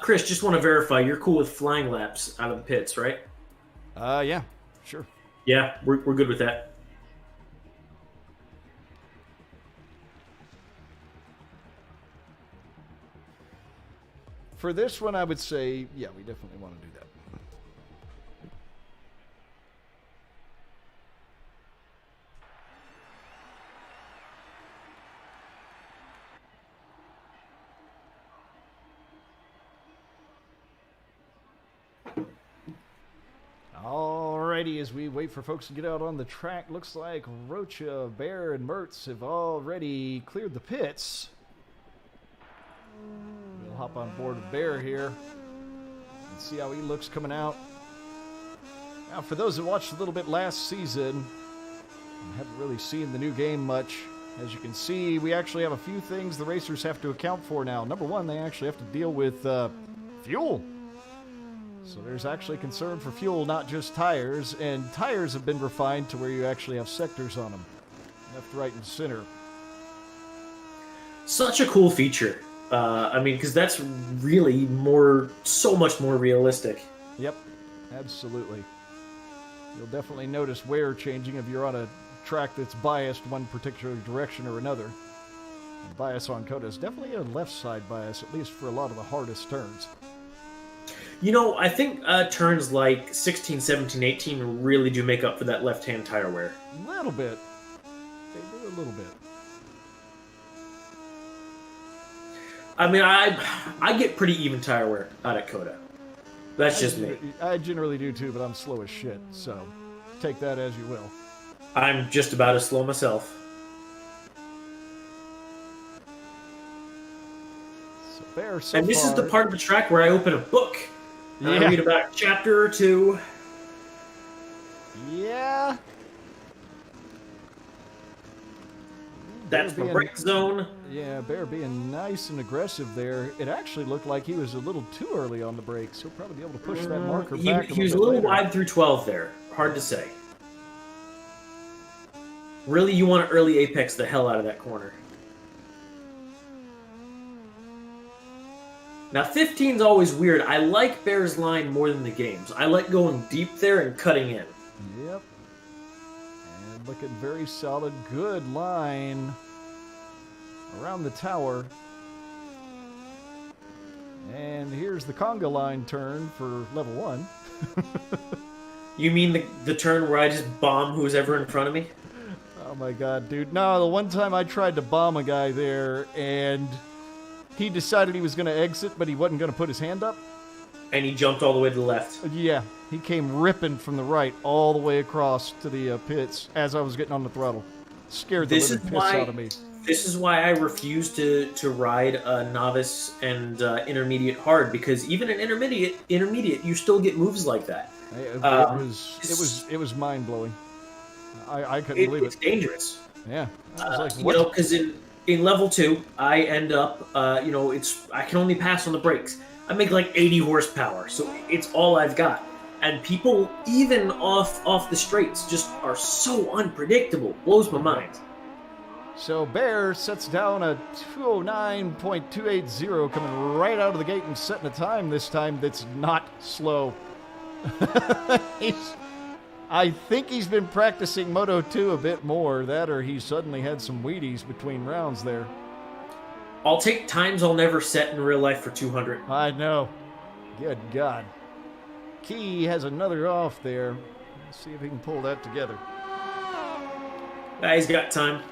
Chris, just want to verify you're cool with flying laps out of the pits, right? Yeah, sure. Yeah, we're good with that. For this one, I would say, yeah, we definitely want to do that. Alrighty, as we wait for folks to get out on the track, looks like Rocha, Bear, and Mertz have already cleared the pits. We'll hop on board with Bear here and see how he looks coming out. Now, for those that watched a little bit last season and haven't really seen the new game much, as you can see, we actually have a few things the racers have to account for now. Number one, they actually have to deal with fuel. So there's actually concern for fuel, not just tires, and tires have been refined to where you actually have sectors on them. Left, right, and center. Such a cool feature. I mean, because that's really so much more realistic. Yep, absolutely. You'll definitely notice wear changing if you're on a track that's biased one particular direction or another. The bias on COTA is definitely a left side bias, at least for a lot of the hardest turns. You know, I think turns like 16, 17, 18 really do make up for that left-hand tire wear. A little bit. They do a little bit. I mean, I get pretty even tire wear out at COTA. That's just me. I generally do too, but I'm slow as shit, so take that as you will. I'm just about as slow myself. So there, so and this far, is the part of the track where I open a book. And I read about a chapter or two. Yeah. That's my brake zone. Yeah, Bear being nice and aggressive there. It actually looked like he was a little too early on the brakes. He'll probably be able to push that marker back. He was a little wide through 12 there. Hard to say. Really, you want to early apex the hell out of that corner. Now, 15's always weird. I like Bear's line more than the games. I like going deep there and cutting in. Yep. And looking very solid. Good line around the tower. And here's the conga line turn for level 1. You mean the turn where I just bomb who's ever in front of me? Oh my god, dude. No, the one time I tried to bomb a guy there, and he decided he was going to exit, but he wasn't going to put his hand up. And he jumped all the way to the left. Yeah, he came ripping from the right all the way across to the pits as I was getting on the throttle. Scared the living piss out of me. This is why I refuse to ride a novice and intermediate hard, because even in intermediate, you still get moves like that. It was mind blowing. I couldn't believe it. It's dangerous. Yeah, I was like, what? You know, because in level 2, I end up, I can only pass on the brakes. I make like 80 horsepower, so it's all I've got. And people, even off the straights, just are so unpredictable. Blows my mind. So Bear sets down a 209.280 coming right out of the gate and setting a time this time that's not slow. I think he's been practicing Moto 2 a bit more, that or he suddenly had some Wheaties between rounds there. I'll take times I'll never set in real life for 200. I know. Good God. Key has another off there. Let's see if he can pull that together. He's got time.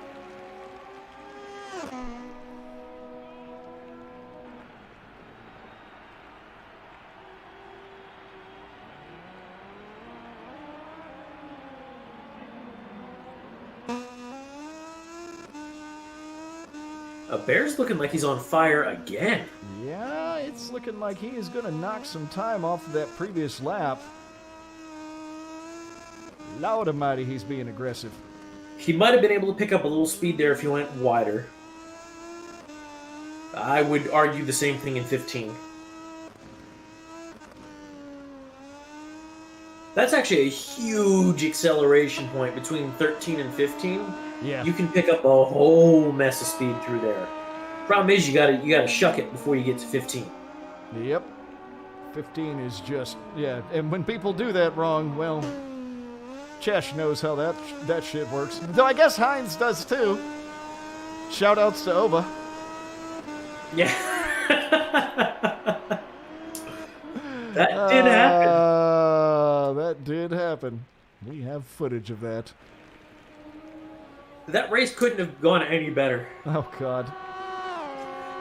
Bear's looking like he's on fire again. Yeah, it's looking like he is going to knock some time off of that previous lap. Lord almighty, he's being aggressive. He might have been able to pick up a little speed there if he went wider. I would argue the same thing in 15. That's actually a huge acceleration point between 13 and 15. Yeah. You can pick up a whole mess of speed through there. Problem is, you gotta shuck it before you get to 15. Yep. 15 is just, yeah. And when people do that wrong, well, Chesh knows how that shit works. Though I guess Hines does too. Shout outs to Ova. Yeah. That did happen. That did happen. We have footage of that. That race couldn't have gone any better. Oh, God.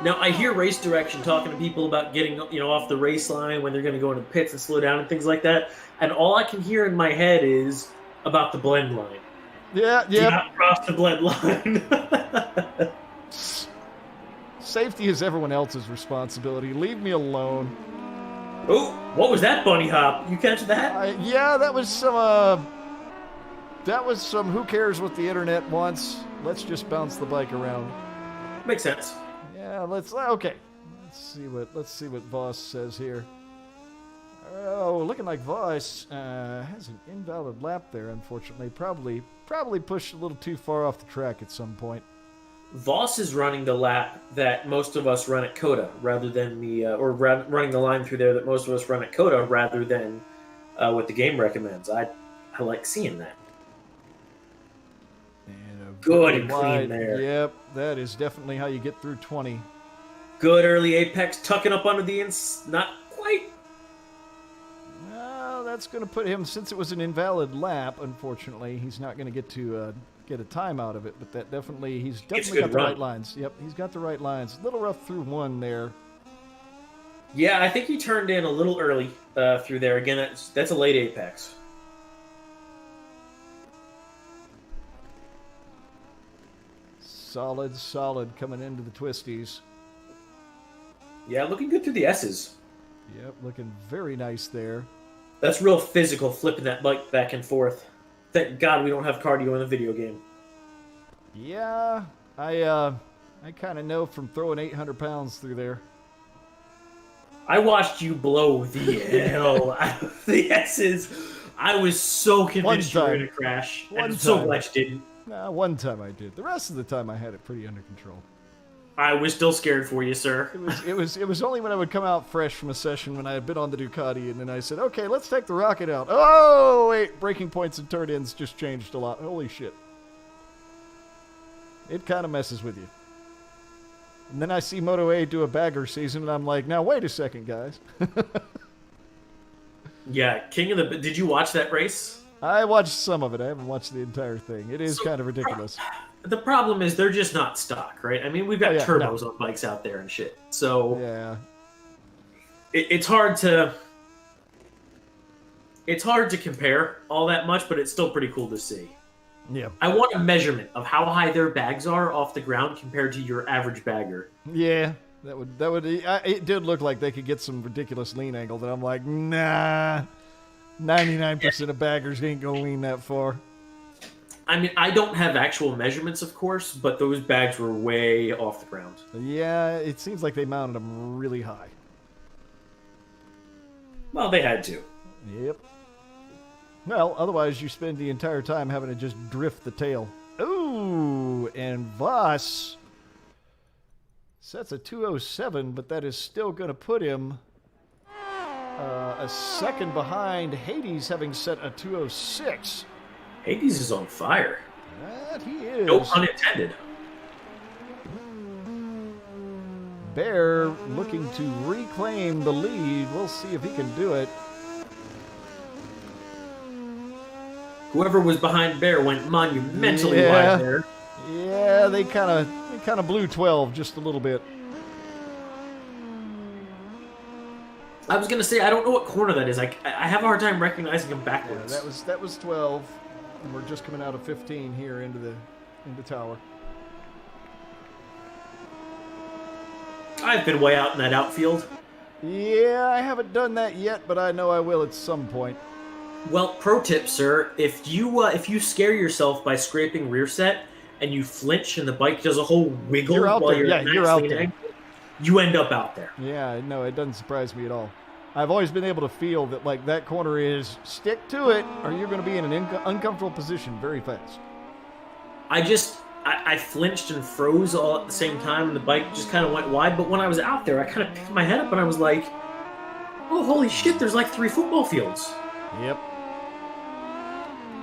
Now, I hear race direction talking to people about getting, off the race line when they're going to go into the pits and slow down and things like that. And all I can hear in my head is about the blend line. Yeah. Do not cross the blend line. Safety is everyone else's responsibility. Leave me alone. Oh, what was that bunny hop? You catch that? Yeah, that was some who cares what the internet wants. Let's just bounce the bike around. Makes sense. Yeah, let's see what Voss says here. Oh, looking like Voss has an invalid lap there, unfortunately. Probably pushed a little too far off the track at some point. Voss is running the lap that most of us run at COTA, rather than running the line through there that most of us run at COTA, rather than what the game recommends. I like seeing that. And good and clean there. Yep, that is definitely how you get through 20. Good early apex, tucking up under the not quite. Well, that's going to put him, since it was an invalid lap, unfortunately, he's not going to get a time out of it, but he's definitely got the right lines. Yep, he's got the right lines. A little rough through one there. Yeah, I think he turned in a little early through there. Again, that's a late apex. Solid coming into the twisties. Yeah, looking good through the S's. Yep, looking very nice there. That's real physical, flipping that bike back and forth. Thank God we don't have cardio in the video game. Yeah, I kind of know from throwing 800 pounds through there. I watched you blow the hell out of the S's. I was so convinced you were going to crash. I'm so glad you didn't. Nah, one time I did. The rest of the time I had it pretty under control. I was still scared for you, sir. It was only when I would come out fresh from a session when I had been on the Ducati, and then I said, okay, let's take the rocket out. Oh, wait, braking points and turn-ins just changed a lot. Holy shit. It kind of messes with you. And then I see Moto A do a bagger season, and I'm like, now wait a second, guys. Yeah, King of the... Did you watch that race? I watched some of it. I haven't watched the entire thing. It is kind of ridiculous. The problem is they're just not stock, right? I mean, we've got turbos on bikes out there and shit. So yeah, it's hard to compare all that much, but it's still pretty cool to see. Yeah. I want a measurement of how high their bags are off the ground compared to your average bagger. Yeah, that would. It did look like they could get some ridiculous lean angle. That I'm like, nah. 99% of baggers ain't gonna lean that far. I mean, I don't have actual measurements, of course, but those bags were way off the ground. Yeah, it seems like they mounted them really high. Well, they had to. Yep. Well, otherwise you spend the entire time having to just drift the tail. Ooh, and Voss sets a 207, but that is still going to put him a second behind Hades, having set a 206. Hades is on fire. That he is. No pun intended. Bear looking to reclaim the lead. We'll see if he can do it. Whoever was behind Bear went monumentally wide there. Yeah, they kind of blew 12 just a little bit. I was gonna say I don't know what corner that is. I have a hard time recognizing him backwards. Yeah, that was 12, and we're just coming out of 15 here into the tower. I've been way out in that outfield. Yeah, I haven't done that yet, but I know I will at some point. Well, pro tip, sir: if you scare yourself by scraping rear set and you flinch and the bike does a whole wiggle you're while you're out there. You end up out there. Yeah, no, it doesn't surprise me at all. I've always been able to feel that, like, that corner is stick to it, or you're going to be in an uncomfortable position very fast. I flinched and froze all at the same time, and the bike just kind of went wide. But when I was out there, I kind of picked my head up, and I was like, "Oh, holy shit! There's like 3 football fields." Yep.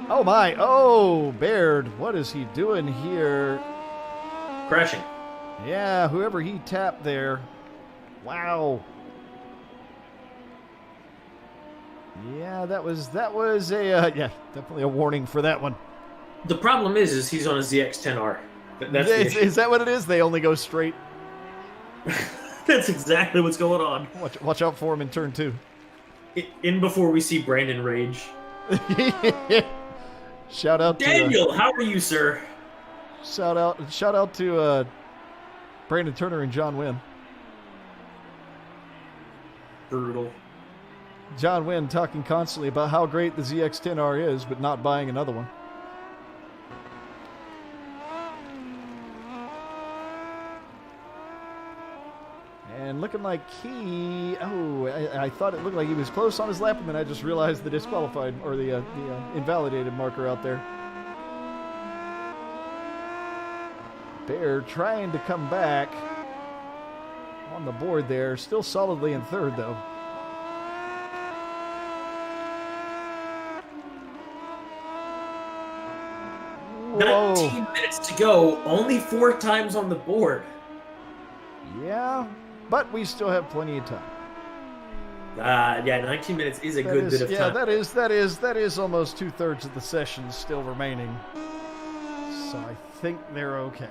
Oh my! Oh, Baird, what is he doing here? Crashing. Yeah, whoever he tapped there. Wow. Yeah, that was a definitely a warning for that one. The problem is he's on a ZX-10R. Is that what it is? They only go straight. That's exactly what's going on. Watch out for him in turn 2. In before we see Brandon rage. Shout out Daniel, how are you, sir? Shout out to Brandon Turner and John Wynn. Brutal. John Wynn talking constantly about how great the ZX-10R is, but not buying another one. And And looking like I thought it looked like he was close on his lap, and then I just realized the disqualified, or the invalidated marker out there. Bear trying to come back on the board there. Still solidly in third, though. Whoa. 19 minutes to go. Only 4 times on the board. Yeah, but we still have plenty of time. Yeah, 19 minutes is a good bit of time. Yeah, that is almost 2/3 of the session still remaining. So I think they're okay.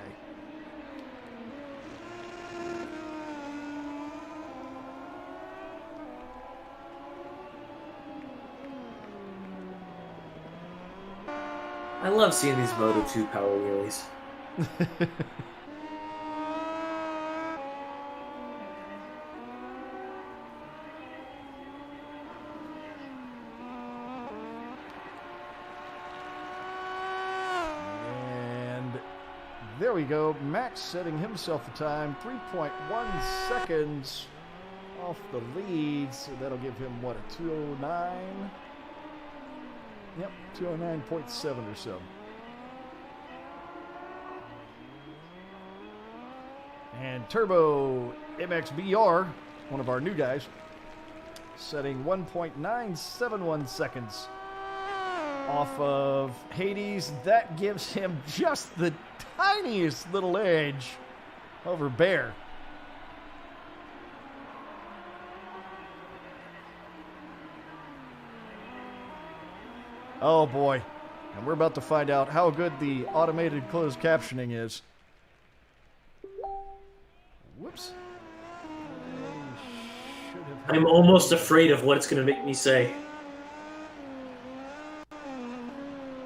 I love seeing these Moto2 power wheelies. And there we go. Max setting himself a time, 3.1 seconds off the lead. So that'll give him, what, a 209? Yep, 209.7 or so. And Turbo MXBR, one of our new guys, setting 1.971 seconds off of Hades. That gives him just the tiniest little edge over Bear. Oh boy, and we're about to find out how good the automated closed captioning is. Whoops. I'm almost afraid of what it's going to make me say.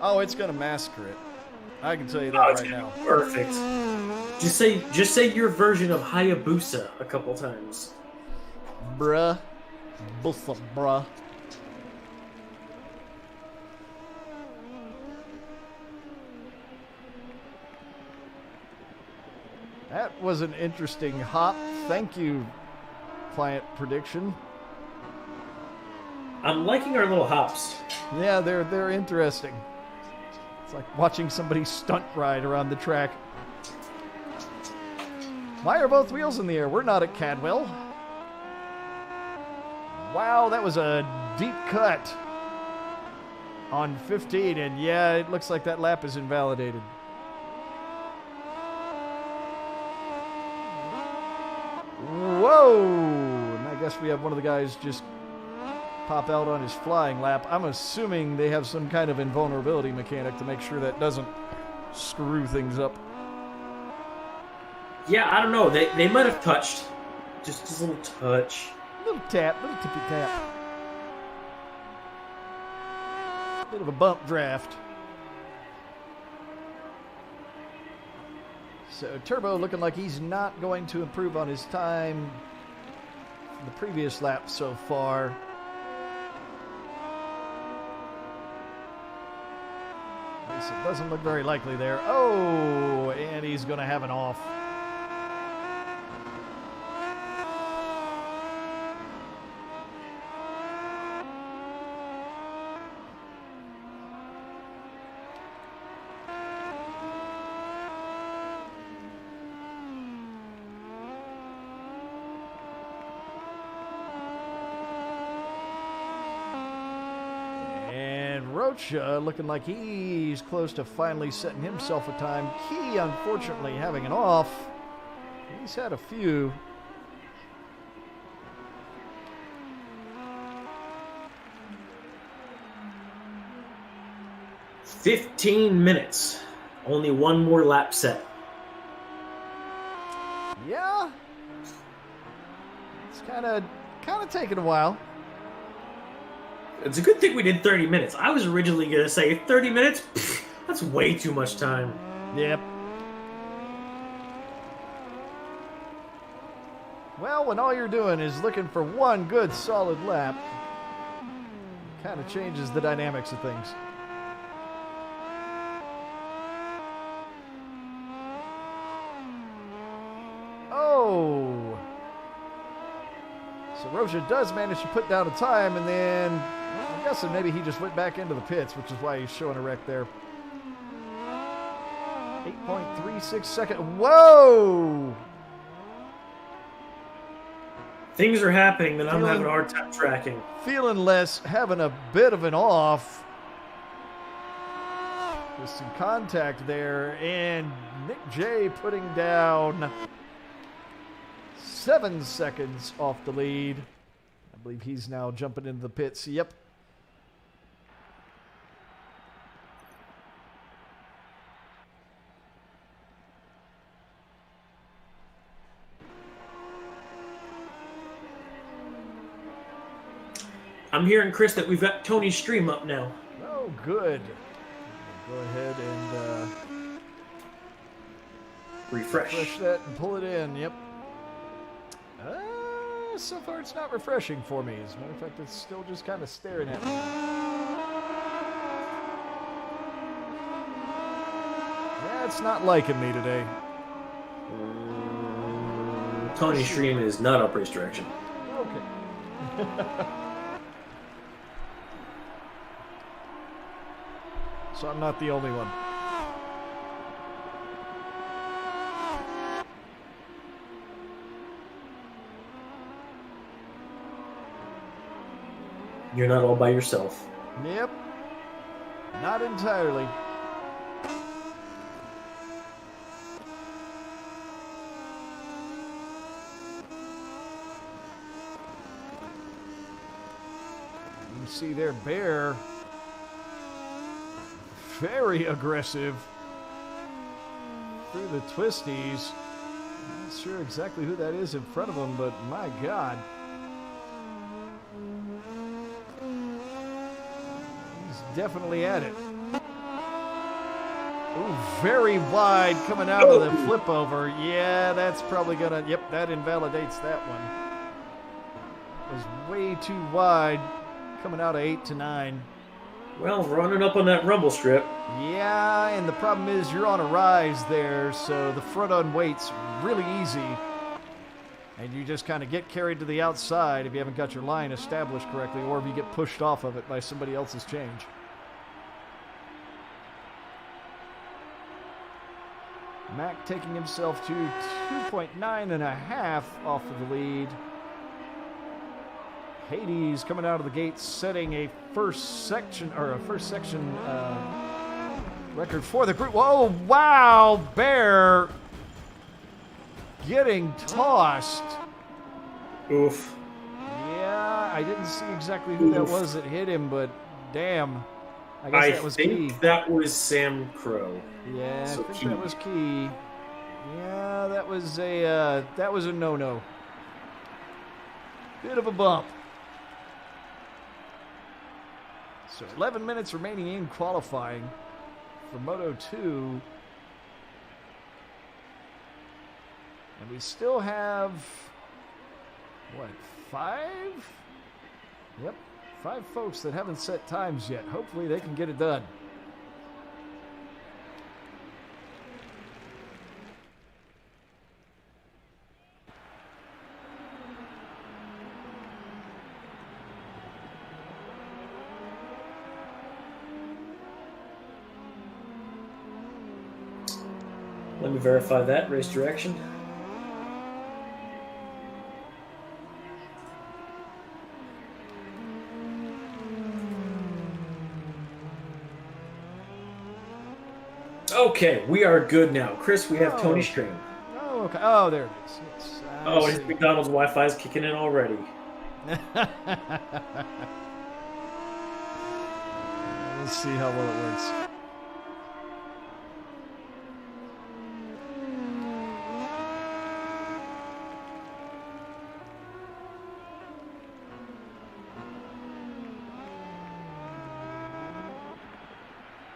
Oh, it's going to massacre it. I can tell you that right now. Perfect. Just say your version of Hayabusa a couple times. Bruh. Bussa, bruh. That was an interesting hop. Thank you, Client Prediction. I'm liking our little hops. Yeah, they're interesting. It's like watching somebody stunt ride around the track. Why are both wheels in the air? We're not at Cadwell. Wow, that was a deep cut on 15, and yeah, it looks like that lap is invalidated. Whoa! And I guess we have one of the guys just pop out on his flying lap. I'm assuming they have some kind of invulnerability mechanic to make sure that doesn't screw things up. Yeah, I don't know. They might have touched. Just a little touch. Little tap, little tippy tap. Bit of a bump draft. So Turbo looking like he's not going to improve on his time from the previous lap so far. At least it doesn't look very likely there. Oh, and he's going to have an off. Rocha looking like he's close to finally setting himself a time. Key, unfortunately, having an off. He's had a few. $15 Only one more lap set. Yeah. It's kind of taking a while. It's a good thing we did 30 minutes. I was originally going to say 30 minutes? Pfft, that's way too much time. Yep. Well, when all you're doing is looking for one good solid lap, it kind of changes the dynamics of things. Oh. So Roja does manage to put down a time, and then I'm guessing maybe he just went back into the pits, which is why he's showing a wreck there. 8.36 seconds. Whoa! Things are happening that I'm having a hard time tracking. Feeling less, having a bit of an off. Just some contact there, and Nick J putting down 7 seconds off the lead. I believe he's now jumping into the pits. Yep. I'm hearing, Chris, that we've got Tony's stream up now. Oh, good. Go ahead and refresh that and pull it in. Yep. So far, it's not refreshing for me. As a matter of fact, it's still just kind of staring at me. Yeah, it's not liking me today. Tony's stream is not up race direction. Okay. So I'm not the only one. You're not all by yourself. Yep. Not entirely. You see there, Bear. Very aggressive through the twisties. I'm not sure exactly who that is in front of him, but my God. He's definitely at it. Ooh, very wide coming out of the flip over. Yeah, that's probably gonna, yep, that invalidates that one. It was way too wide coming out of 8 to 9. Well, running up on that rumble strip. Yeah, and the problem is you're on a rise there, so the front on weight's really easy. And you just kind of get carried to the outside if you haven't got your line established correctly, or if you get pushed off of it by somebody else's change. Mac taking himself to 2.9.5 off of the lead. Hades coming out of the gate, setting a first section record for the group. Whoa, wow, Bear getting tossed. Oof. Yeah, I didn't see exactly who that was that hit him, but damn. I guess that was key. That was Sam Crow. Yeah, so I think that was key. Yeah, that was a no-no. Bit of a bump. So 11 minutes remaining in qualifying for Moto 2. And we still have, what, 5? Yep, 5 folks that haven't set times yet. Hopefully they can get it done. Let me verify that race direction. Okay, we are good now. Chris, we have Tony Stream. Oh, okay. Oh, there it is. Yes, his McDonald's Wi-Fi is kicking in already. Let's see how well it works.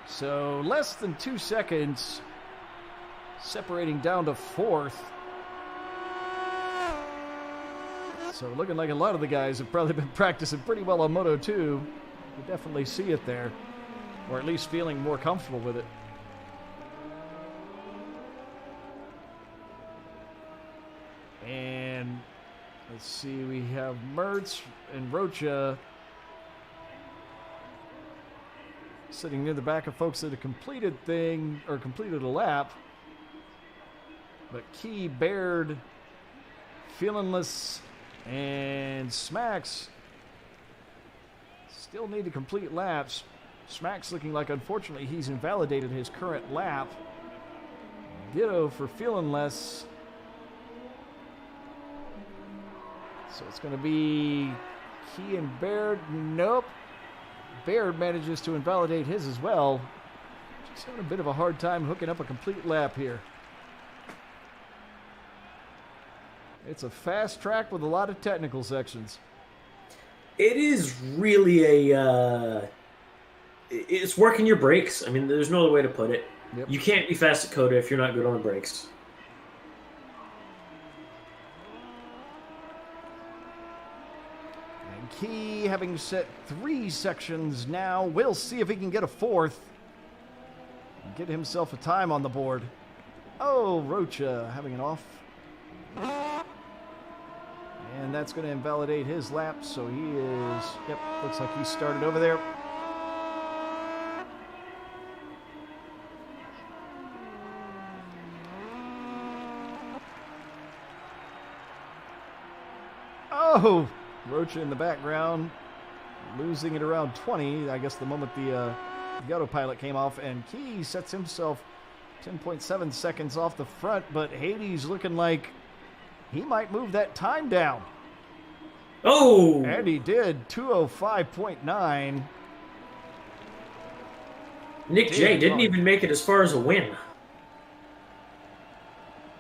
So less than 2 seconds separating down to 4th. So looking like a lot of the guys have probably been practicing pretty well on Moto 2. You definitely see it there, or at least feeling more comfortable with it. And Let's see, we have Mertz and Rocha sitting near the back of folks that have completed a lap. But Key, Baird, Feelingless, and Smacks still need to complete laps. Smacks looking like, unfortunately, he's invalidated his current lap. Ditto for Feelingless. So it's going to be Key and Baird. Nope. Baird manages to invalidate his as well. Just having a bit of a hard time hooking up a complete lap here. It's a fast track with a lot of technical sections. It is really it's working your brakes. I mean, there's no other way to put it. Yep. You can't be fast at COTA if you're not good on the brakes. And Key, having set 3 sections now, we'll see if he can get a 4th. And get himself a time on the board. Oh, Rocha having an off. And that's going to invalidate his lap, so he is, yep, looks like he started over there. Oh, Rocha in the background, losing it around 20, I guess the moment the autopilot came off, and Key sets himself 10.7 seconds off the front, but Hades looking like he might move that time down. Oh! And he did, 2:05.9. Nick J didn't even make it as far as a win.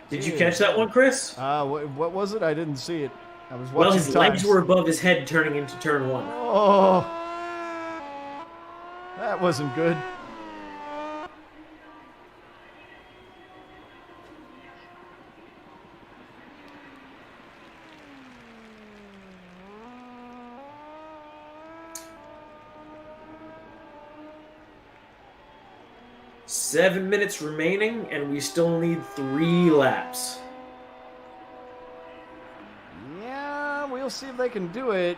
Did you catch that one, Chris? What was it? I didn't see it. I was watching. Well, his legs were above his head turning into turn 1. Oh, that wasn't good. Seven minutes remaining, and we still need 3 laps. Yeah, we'll see if they can do it.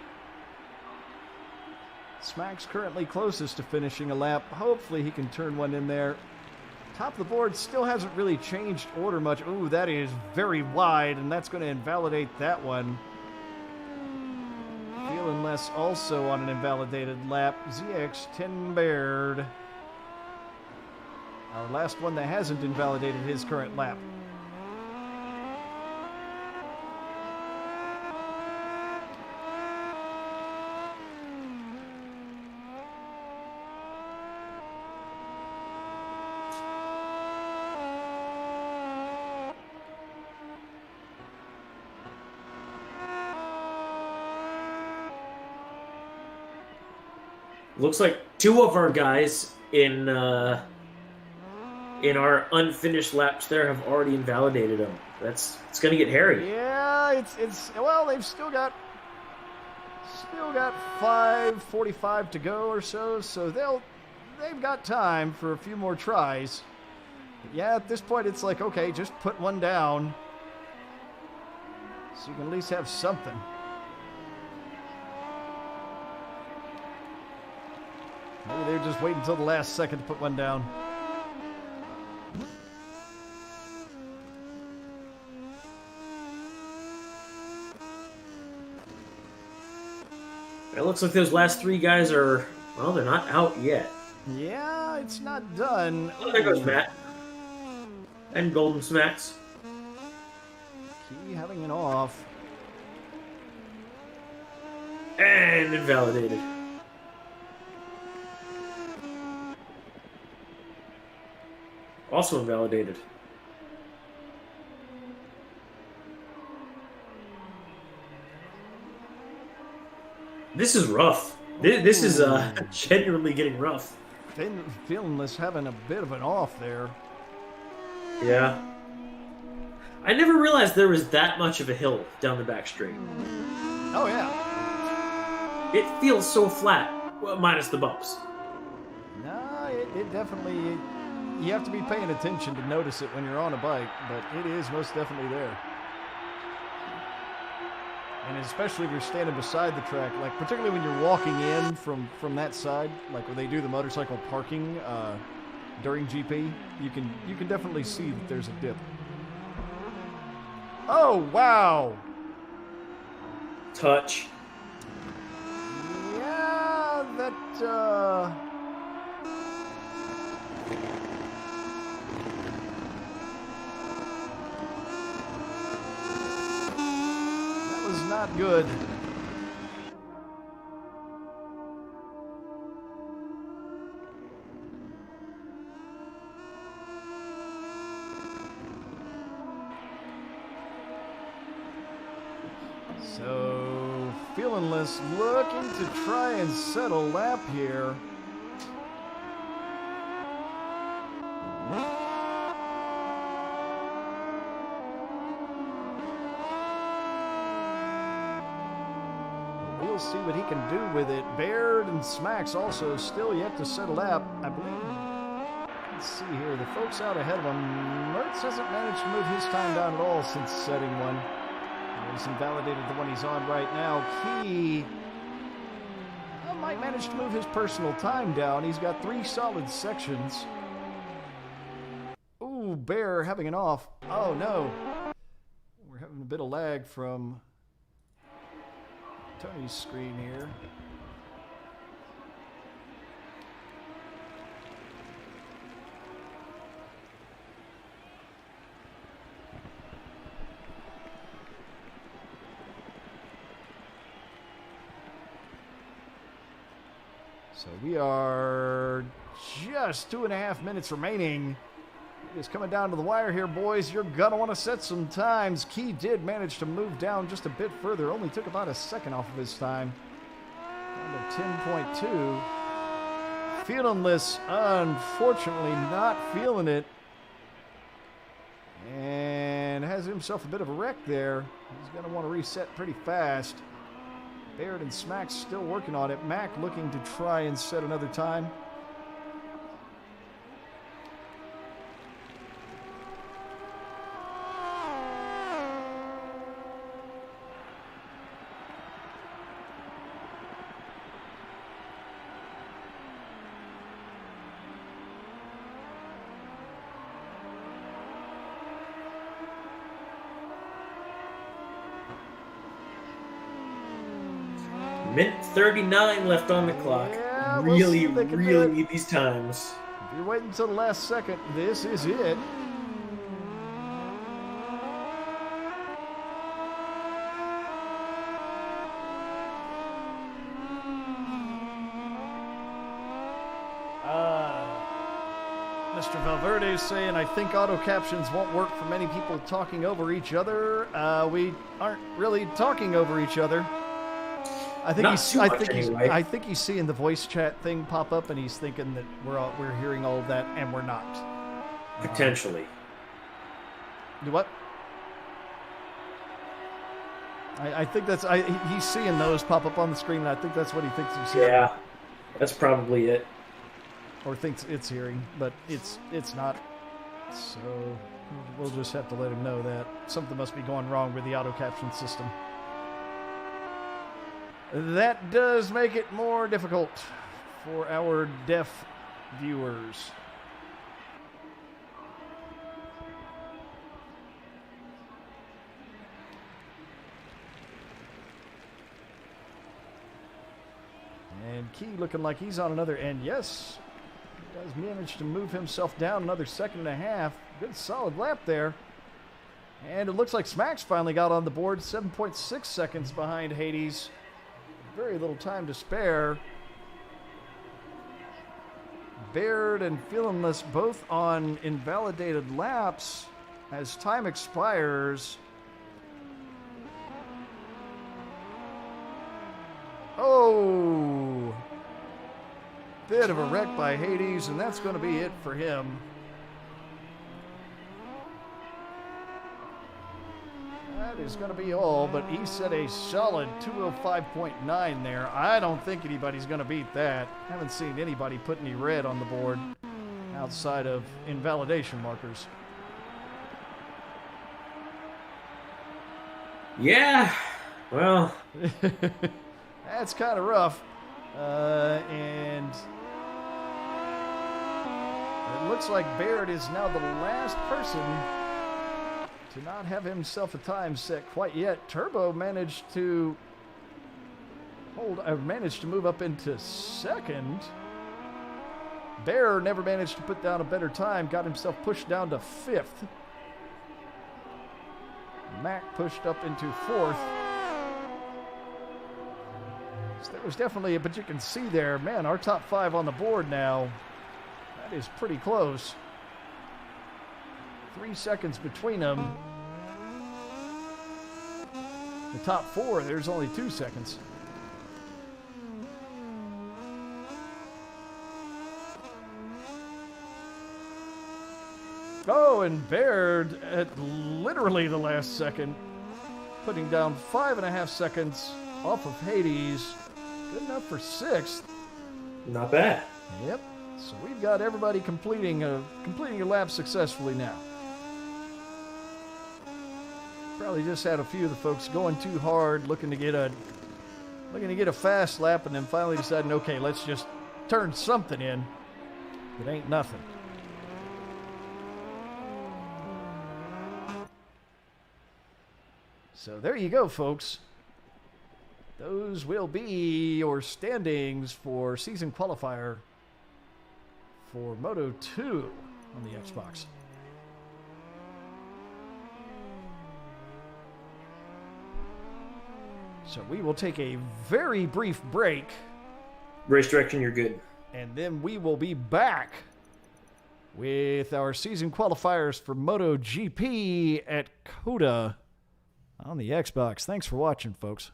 Smack's currently closest to finishing a lap. Hopefully he can turn one in there. Top of the board still hasn't really changed order much. Ooh, that is very wide, and that's going to invalidate that one. Feelingless also on an invalidated lap. ZX10 Baird. Our last one that hasn't invalidated his current lap. Looks like 2 of our guys in our unfinished laps there have already invalidated them. It's going to get hairy. Yeah, it's well, they've still got 5:45 to go or so they've got time for a few more tries. But yeah, at this point it's like, okay, just put one down so you can at least have something. Maybe they're just waiting until the last second to put one down. It looks like those last 3 guys are, well, they're not out yet. Yeah, it's not done. Oh, there goes Matt. And Golden Smacks. Key having an off. And invalidated. Also invalidated. This is rough. This is genuinely getting rough. Feelingless having a bit of an off there. Yeah. I never realized there was that much of a hill down the back straight. Oh, yeah. It feels so flat, well, minus the bumps. No, it definitely... You have to be paying attention to notice it when you're on a bike, but it is most definitely there. And especially if you're standing beside the track, like particularly when you're walking in from that side, like where they do the motorcycle parking during GP, you can definitely see that there's a dip. Oh, wow. Touch. Yeah, that was not good. So, Feelingless looking to try and set a lap here. We'll see what he can do with it. Baird and Smacks also still yet to set a lap. I believe, let's see here, the folks out ahead of him, Mertz hasn't managed to move his time down at all since setting one. He's invalidated the one he's on right now. Key might manage to move his personal time down. He's got 3 solid sections. Ooh, Bear having an off. Oh, no. We're having a bit of lag from Tony's screen here. So we are just 2.5 minutes remaining. It's coming down to the wire here, boys. You're going to want to set some times. Key did manage to move down just a bit further. Only took about a second off of his time. Down to 10.2. Feelingless, unfortunately not feeling it. And has himself a bit of a wreck there. He's going to want to reset pretty fast. Baird and Smack still working on it. Mac looking to try and set another time. Minute 39 left on the clock. Yeah, really we'll need these times. If you're waiting until the last second, this is it. Mr. Valverde is saying, I think auto captions won't work for many people talking over each other. We aren't really talking over each other. I think he's seeing the voice chat thing pop up, and he's thinking that we're hearing all of that, and we're not. Potentially. Do what? I think that's he's seeing those pop up on the screen, and I think that's what he thinks he's hearing. Yeah, that's probably it. Or thinks it's hearing, but it's not. So we'll just have to let him know that something must be going wrong with the auto caption system. That does make it more difficult for our deaf viewers. And Key looking like he's on another end. Yes, he does manage to move himself down another 1.5 seconds. Good solid lap there. And it looks like Smacks finally got on the board, 7.6 seconds behind Hades. Very little time to spare. Baird and Feelingless both on invalidated laps as time expires. Oh! Bit of a wreck by Hades, and that's going to be it for him. That is going to be all, but he set a solid 205.9 there. I don't think anybody's going to beat that. Haven't seen anybody put any red on the board outside of invalidation markers. Yeah, Well, That's kind of rough. And it looks like Baird is now the last person to not have himself a time set quite yet. Turbo managed to move up into second. Bear never managed to put down a better time, got himself pushed down to fifth. Mac pushed up into fourth. So there was definitely, but you can see there, man, our top five on the board now. That is pretty close. 3 seconds between them. The top four, there's only 2 seconds. Oh, and Baird at literally the last second, putting down 5.5 seconds off of Hades. Good enough for sixth. not bad. Yep. So we've got everybody completing a lap successfully now. Probably just had a few of the folks going too hard, looking to get a fast lap, and then finally deciding, okay, let's just turn something in. It ain't nothing. So there you go, folks. Those will be your standings for season qualifier for Moto 2 on the Xbox. So we will take a very brief break. Race direction, you're good. And then we will be back with our season qualifiers for MotoGP at COTA on the Xbox. Thanks for watching, folks.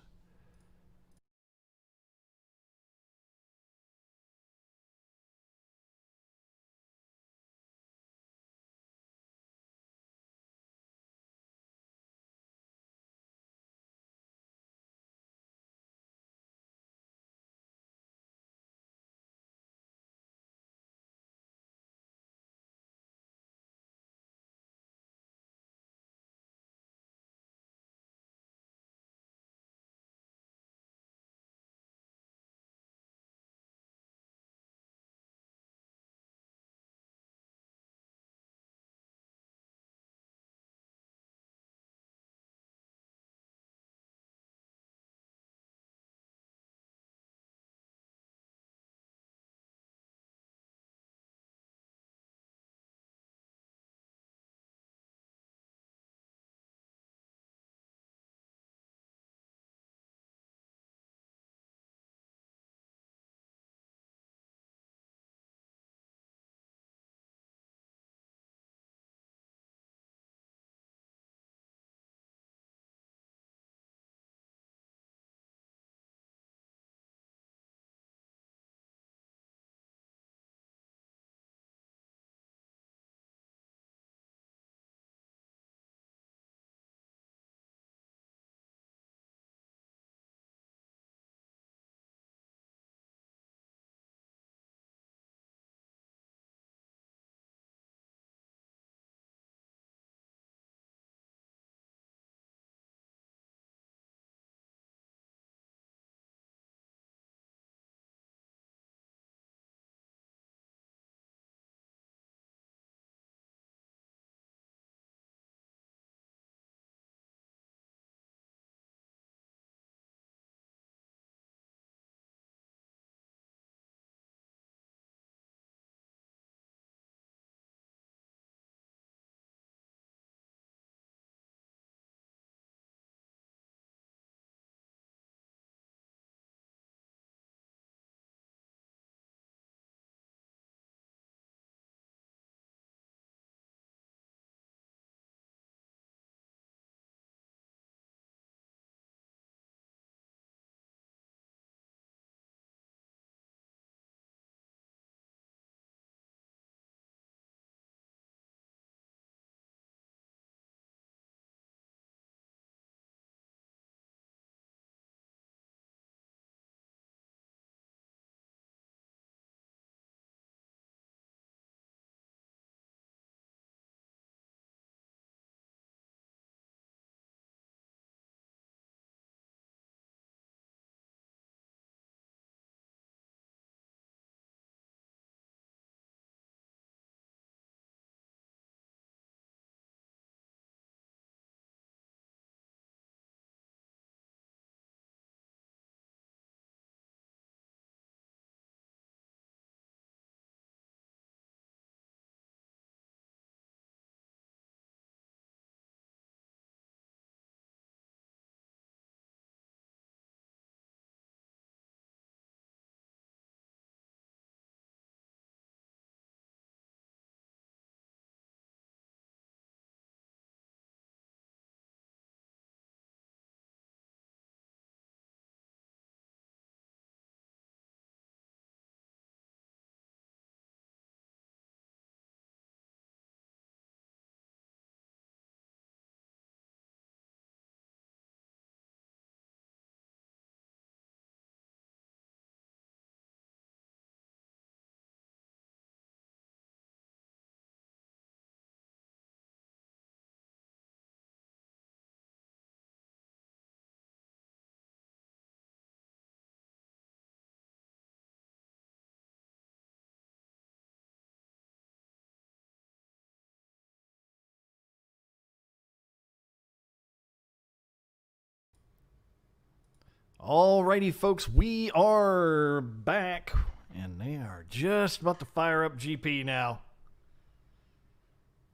Alrighty, folks, we are back, and they are just about to fire up GP now.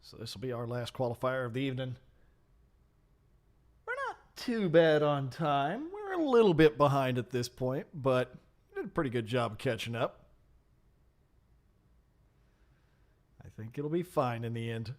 So this will be our last qualifier of the evening. We're not too bad on time. We're a little bit behind at this point, but we did a pretty good job of catching up. I think it'll be fine in the end.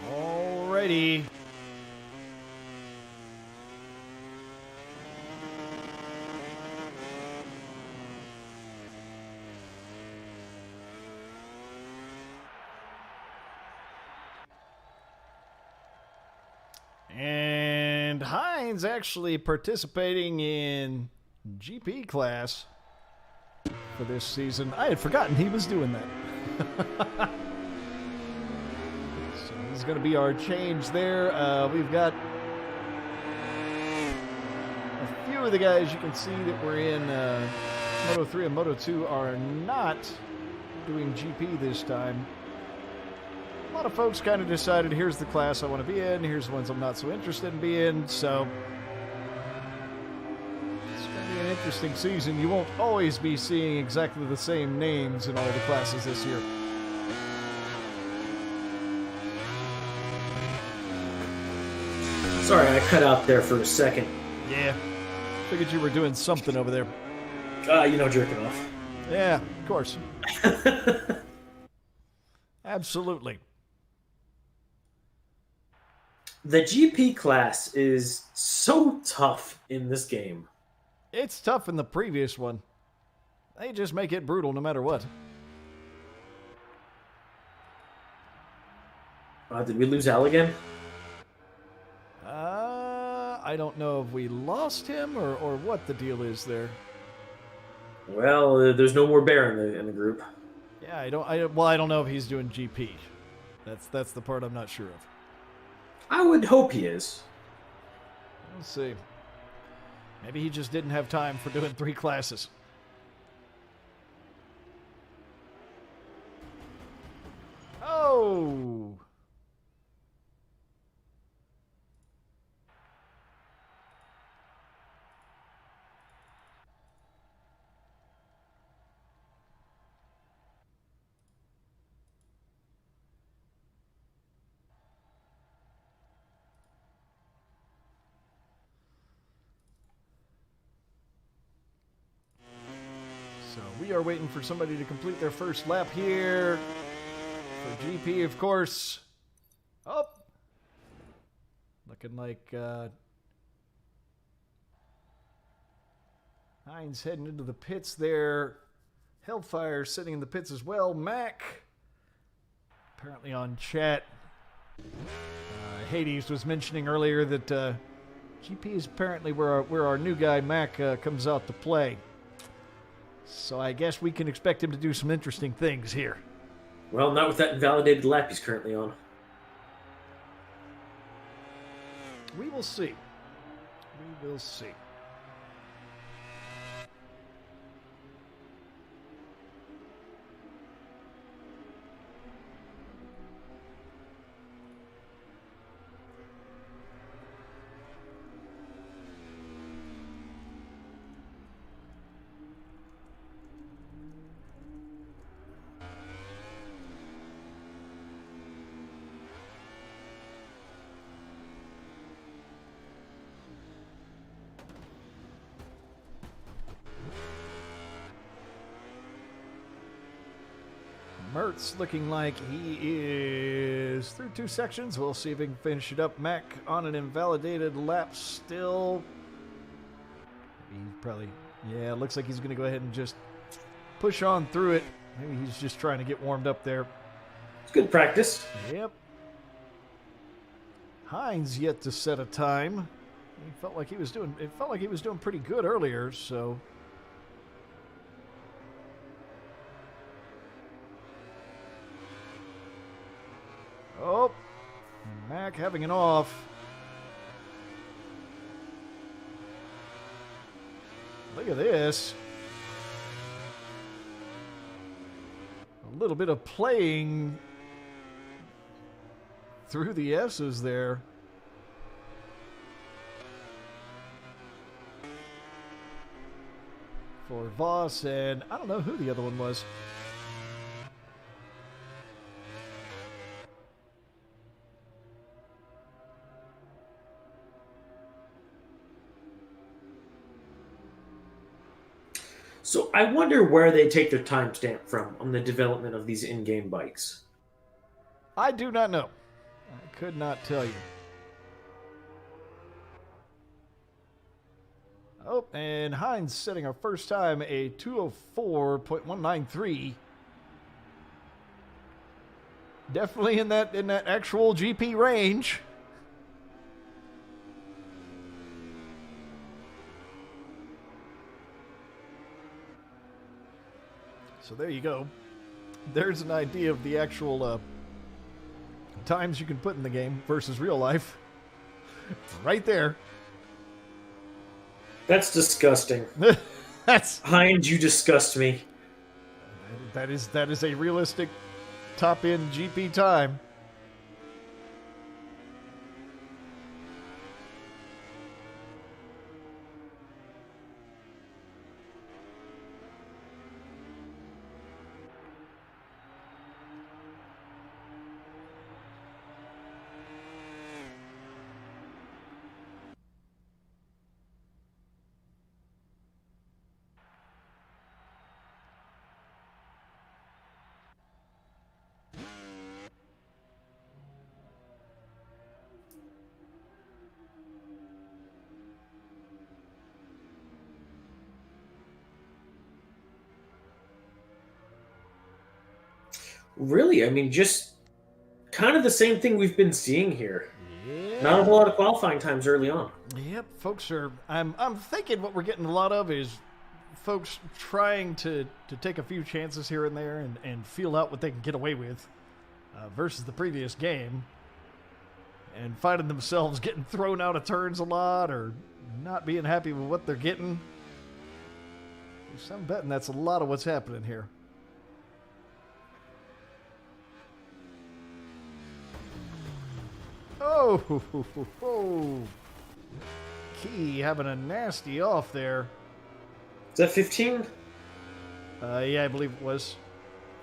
Alrighty. And Hines actually participating in GP class for this season. I had forgotten he was doing that. So this is going to be our change there. We've got a few of the guys you can see that were in Moto3 and Moto2 are not doing GP this time. A lot of folks kind of decided, here's the class I want to be in, here's the ones I'm not so interested in being, so it's going to be an interesting season. You won't always be seeing exactly the same names in all the classes this year. Sorry, I cut out there for a second. Yeah, figured you were doing something over there. Jerking off. Yeah, of course. Absolutely. The GP class is so tough in this game. It's tough in the previous one. They just make it brutal no matter what. Did we lose Al again? I don't know if we lost him or what the deal is there. Well, there's no more Bear in the group. Yeah, I don't know if he's doing GP. That's the part I'm not sure of. I would hope he is. Let's see. Maybe he just didn't have time for doing 3 classes. Oh! So we are waiting for somebody to complete their first lap here. For GP, of course. Oh! Looking like Hines heading into the pits there. Hellfire sitting in the pits as well. Mac, apparently on chat. Hades was mentioning earlier that GP is apparently where our new guy Mac comes out to play. So I guess we can expect him to do some interesting things here. Well, not with that invalidated lap he's currently on. We will see. We will see. Mertz looking like he is through 2 sections. We'll see if he can finish it up. Mac on an invalidated lap still. He probably, yeah, looks like he's going to go ahead and just push on through it. Maybe he's just trying to get warmed up there. It's good practice. Yep. Hines yet to set a time. It felt like he was doing pretty good earlier, so oh, Mac having an off. Look at this. A little bit of playing through the S's there. For Voss, and I don't know who the other one was. So I wonder where they take their timestamp from on the development of these in-game bikes. I do not know. I could not tell you. Oh, and Hines setting our first time a 204.193. Definitely in that actual GP range. So there you go. There's an idea of the actual times you can put in the game versus real life. Right there. That's disgusting. That's Hines, you disgust me. that is a realistic top end GP time. Really? I mean, just kind of the same thing we've been seeing here. Yeah. Not a whole lot of qualifying times early on. Yep, folks are. I'm thinking what we're getting a lot of is folks trying to take a few chances here and there and feel out what they can get away with versus the previous game, and finding themselves getting thrown out of turns a lot or not being happy with what they're getting. So I'm betting that's a lot of what's happening here. Oh, Key having a nasty off there. Is that 15? Yeah, I believe it was.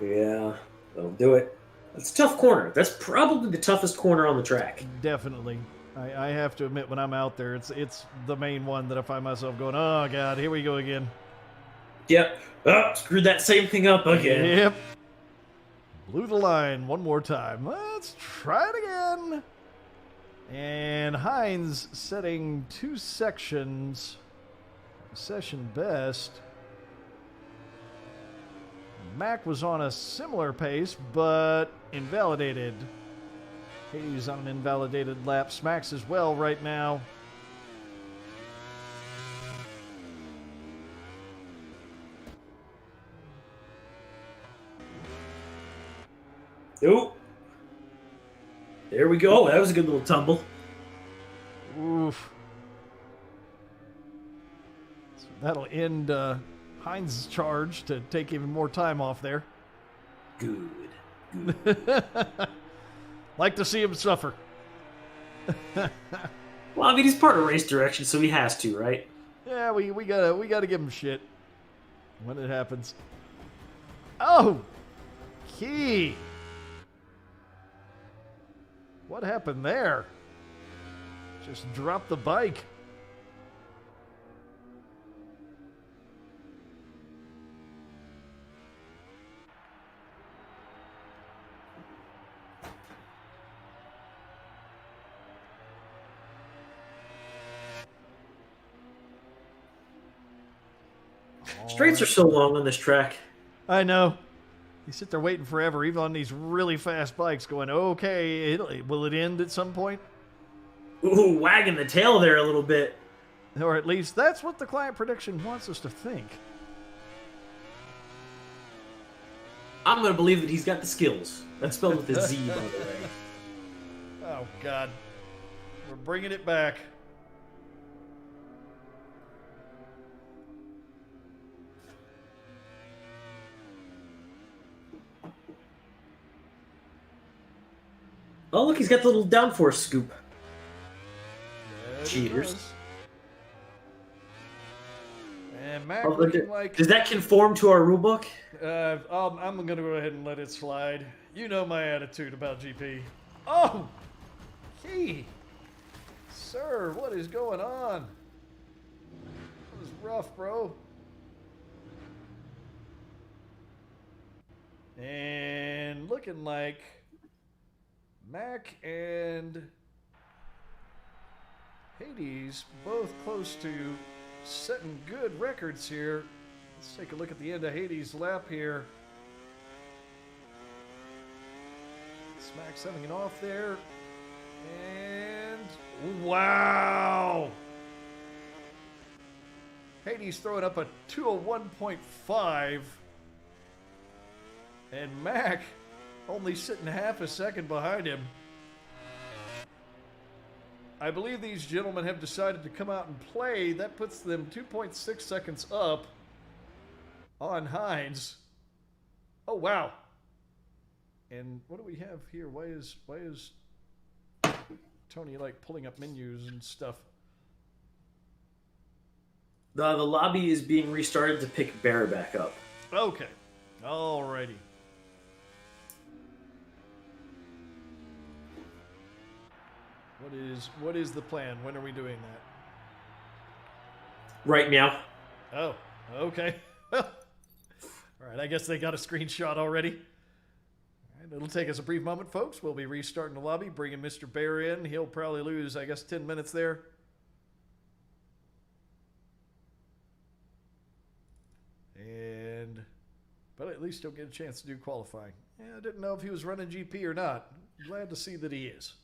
Yeah, that'll do it. That's a tough corner. That's probably the toughest corner on the track. Definitely. I have to admit, when I'm out there, it's the main one that I find myself going, oh, God, here we go again. Yep. Oh, screwed that same thing up again. Yep. Blew the line one more time. Let's try it again. And Hines setting 2 sections. Session best. Mac was on a similar pace, but invalidated. He's on an invalidated lap. Smacks as well right now. Ooh. There we go. That was a good little tumble. Oof. So that'll end Hines' charge to take even more time off there. Good. Like to see him suffer. Well, I mean, he's part of race direction, so he has to, right? Yeah, we gotta give him shit when it happens. Oh, Key. What happened there? Just dropped the bike. Straights are so long on this track. I know. You sit there waiting forever, even on these really fast bikes, going, okay, will it end at some point? Ooh, wagging the tail there a little bit. Or at least that's what the client prediction wants us to think. I'm going to believe that he's got the skills. That's spelled with a Z, by the way. Oh, God. We're bringing it back. Oh, look, he's got the little downforce scoop. There Cheaters. And Mac Oh, looking like... Does that conform to our rulebook? I'm going to go ahead and let it slide. You know my attitude about GP. Oh! Key! Sir, what is going on? That was rough, bro. And looking like Mac and Hades both close to setting good records here. Let's take a look at the end of Hades' lap here. Smack setting it off there. And wow! Hades throwing up a 201.5. And Mac only sitting half a second behind him. I believe these gentlemen have decided to come out and play. That puts them 2.6 seconds up on Hines. Oh, wow. And what do we have here? Why is Tony like pulling up menus and stuff? The lobby is being restarted to pick Bear back up. Okay. Alrighty. What is the plan? When are we doing that? Right now. Oh, okay. All right, I guess they got a screenshot already. All right, it'll take us a brief moment, folks. We'll be restarting the lobby, bringing Mr. Bear in. He'll probably lose, I guess, 10 minutes there. But at least he'll get a chance to do qualifying. Yeah, I didn't know if he was running GP or not. Glad to see that he is.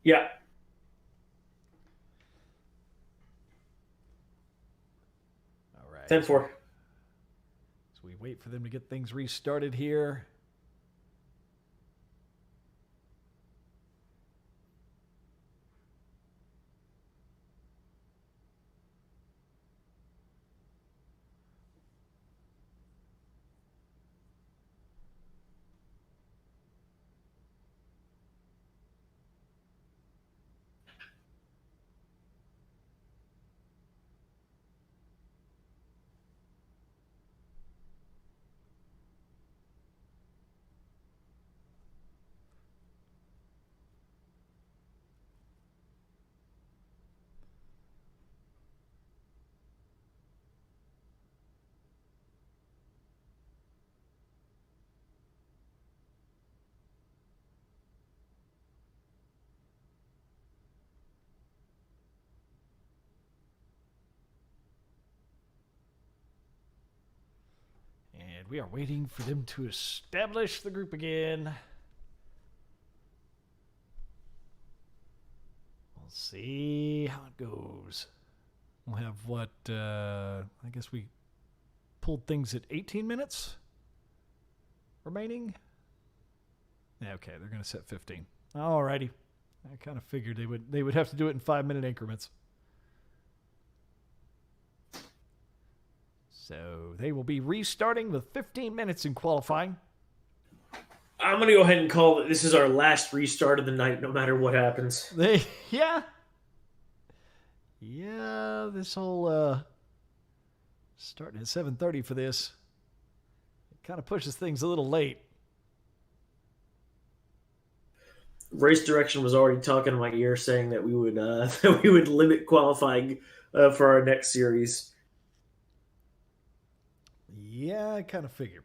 Yeah. All right. 10-4. So we wait for them to get things restarted here. And we are waiting for them to establish the group again. We'll see how it goes. We'll have what, I guess we pulled things at 18 minutes remaining. Yeah, okay, they're going to set 15. Alrighty. I kind of figured they would have to do it in 5-minute increments. So they will be restarting with 15 minutes in qualifying. I'm going to go ahead and call that this is our last restart of the night, no matter what happens. Yeah, this whole starting at 7:30 for this. It kind of pushes things a little late. Race Direction was already talking in my ear saying that we would that we would limit qualifying for our next series. Yeah, I kind of figured.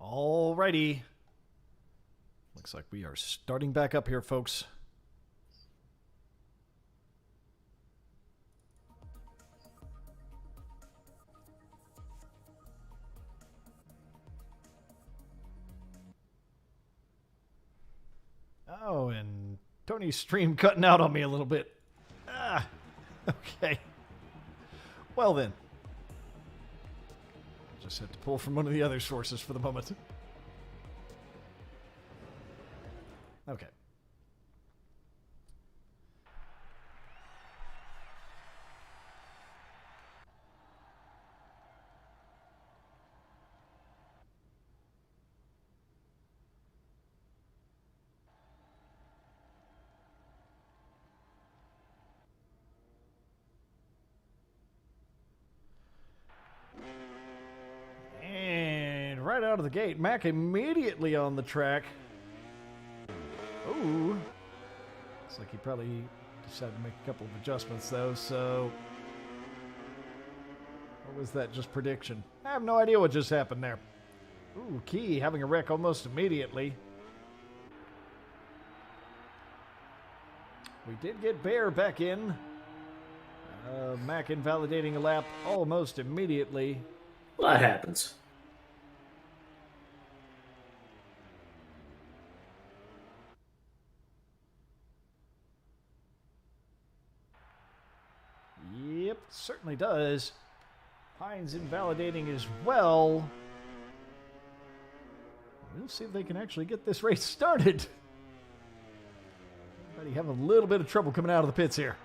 Alrighty. Looks like we are starting back up here, folks. Oh, and Tony's stream cutting out on me a little bit. Ah, okay. Well then. Just have to pull from one of the other sources for the moment. Okay. And right out of the gate, Mac immediately on the track. Ooh. Looks like he probably decided to make a couple of adjustments, though, so... Or was that just prediction? I have no idea what just happened there. Ooh, Key having a wreck almost immediately. We did get Bear back in. Mac invalidating a lap almost immediately. Well, that happens. Yep, certainly does. Hines invalidating as well. We'll see if they can actually get this race started. Everybody having a little bit of trouble coming out of the pits here.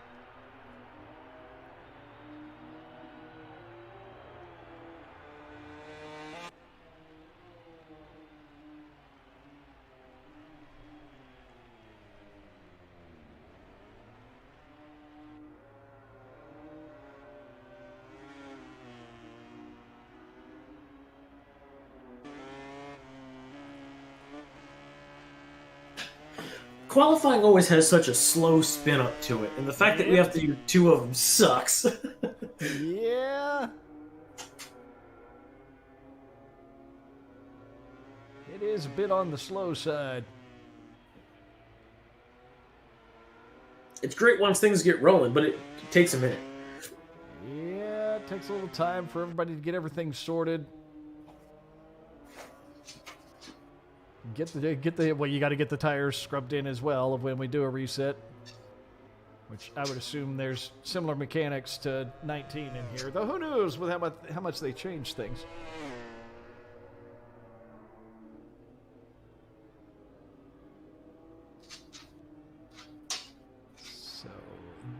Qualifying always has such a slow spin up to it, and the fact that we have to do two of them sucks. Yeah. It is a bit on the slow side. It's great once things get rolling, but it takes a minute. Yeah, it takes a little time for everybody to get everything sorted. Get the well, you got to get the tires scrubbed in as well of when we do a reset, which I would assume there's similar mechanics to 19 in here, though who knows with how much they change things. So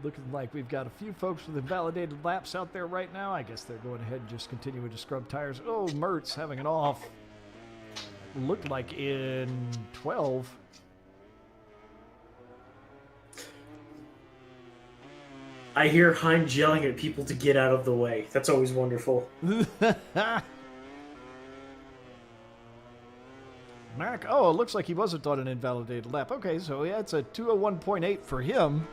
looking like we've got a few folks with invalidated laps out there right now. I guess they're going ahead and just continuing to scrub tires. Oh, Mertz having an off. Looked like in 12. I hear Hines yelling at people to get out of the way. That's always wonderful. Mac, oh, it looks like he wasn't on an invalidated lap. Okay, so yeah, it's a 201.8 for him.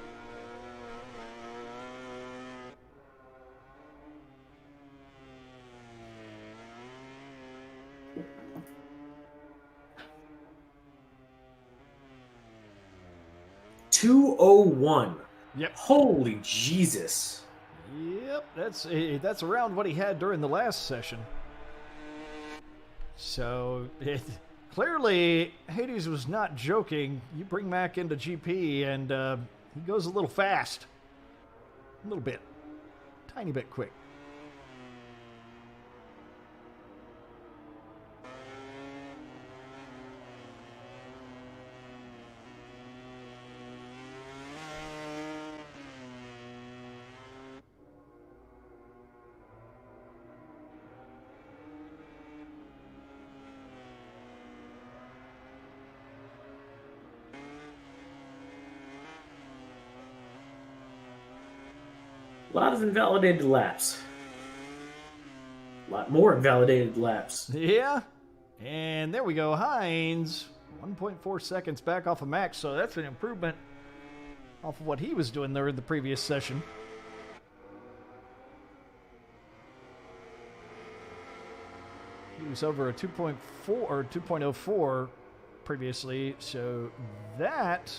.201. Yep. Holy Jesus. Yep, that's around what he had during the last session. So, clearly, Hades was not joking. You bring Mac into GP, and he goes a little fast. A little bit. Tiny bit quick. A lot of invalidated laps. A lot more invalidated laps. Yeah. And there we go. Hines, 1.4 seconds back off of Max, so that's an improvement off of what he was doing there in the previous session. He was over a 2.4 or 2.04 previously, so that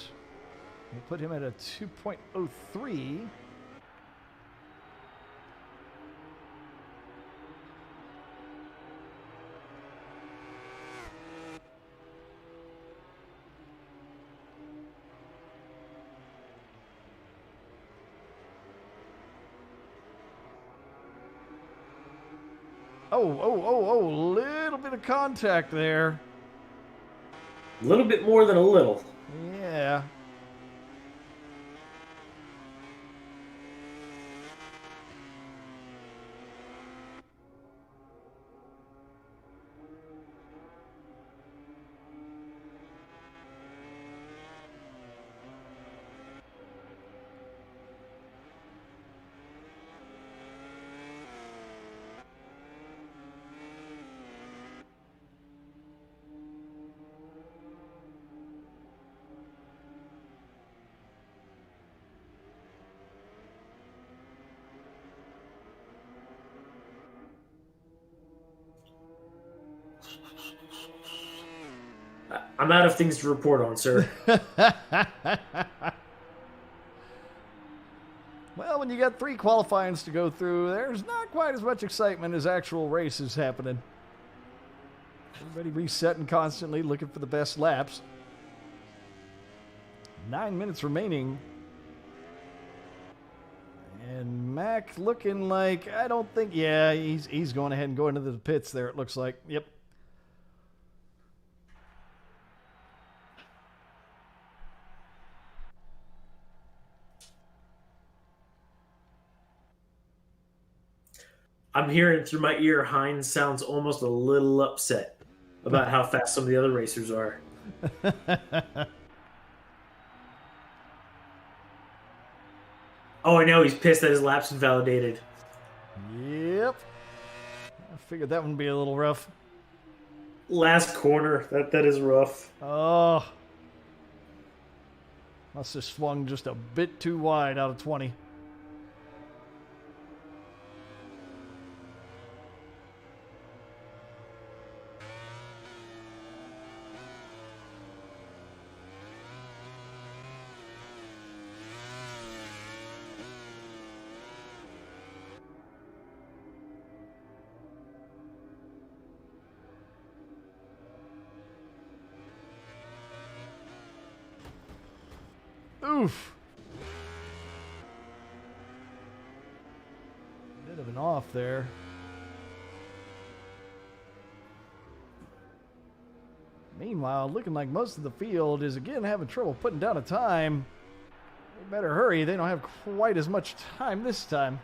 will put him at a 2.03. Oh, little bit of contact there. A little bit more than a little. Yeah. I'm out of things to report on, sir. Well, when you got 3 qualifyings to go through, there's not quite as much excitement as actual races happening. Everybody resetting constantly, looking for the best laps. 9 minutes remaining. And Mac looking like, I don't think, yeah, he's going ahead and going into the pits there, it looks like. Yep. I'm hearing through my ear Hines sounds almost a little upset about how fast some of the other racers are. Oh, I know, he's pissed that his lap's invalidated. Yep. I figured that one would be a little rough. Last corner, that is rough. Oh. Must have swung just a bit too wide out of 20. Oof. Bit of an off there. Meanwhile, looking like most of the field is again having trouble putting down a time. They better hurry. They don't have quite as much time this time.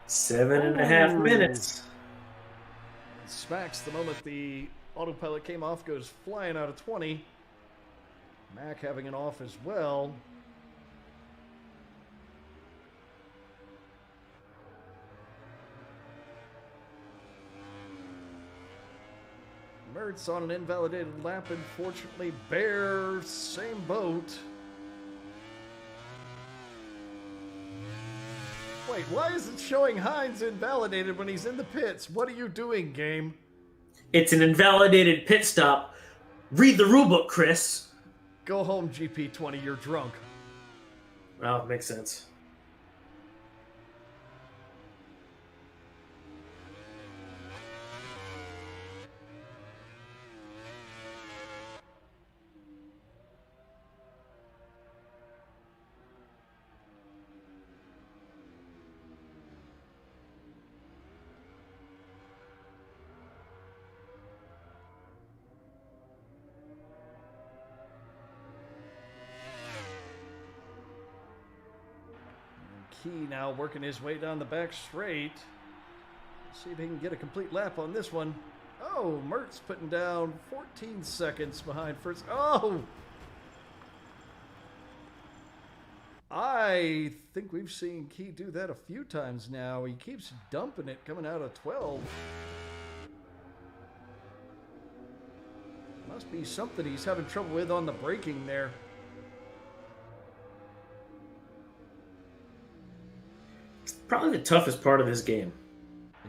7.5 minutes. Smacks the moment the autopilot came off, goes flying out of 20. Mac having an off as well. Mertz on an invalidated lap, unfortunately. Bear, same boat. Wait, why is it showing Hines invalidated when he's in the pits? What are you doing, game? It's an invalidated pit stop. Read the rulebook, Chris. Go home, GP20, you're drunk. Well, it makes sense. Key now working his way down the back straight. See if he can get a complete lap on this one. Oh, Mertz putting down 14 seconds behind first. Oh! I think we've seen Key do that a few times now. He keeps dumping it coming out of 12. Must be something he's having trouble with on the braking there. Probably the toughest part of this game.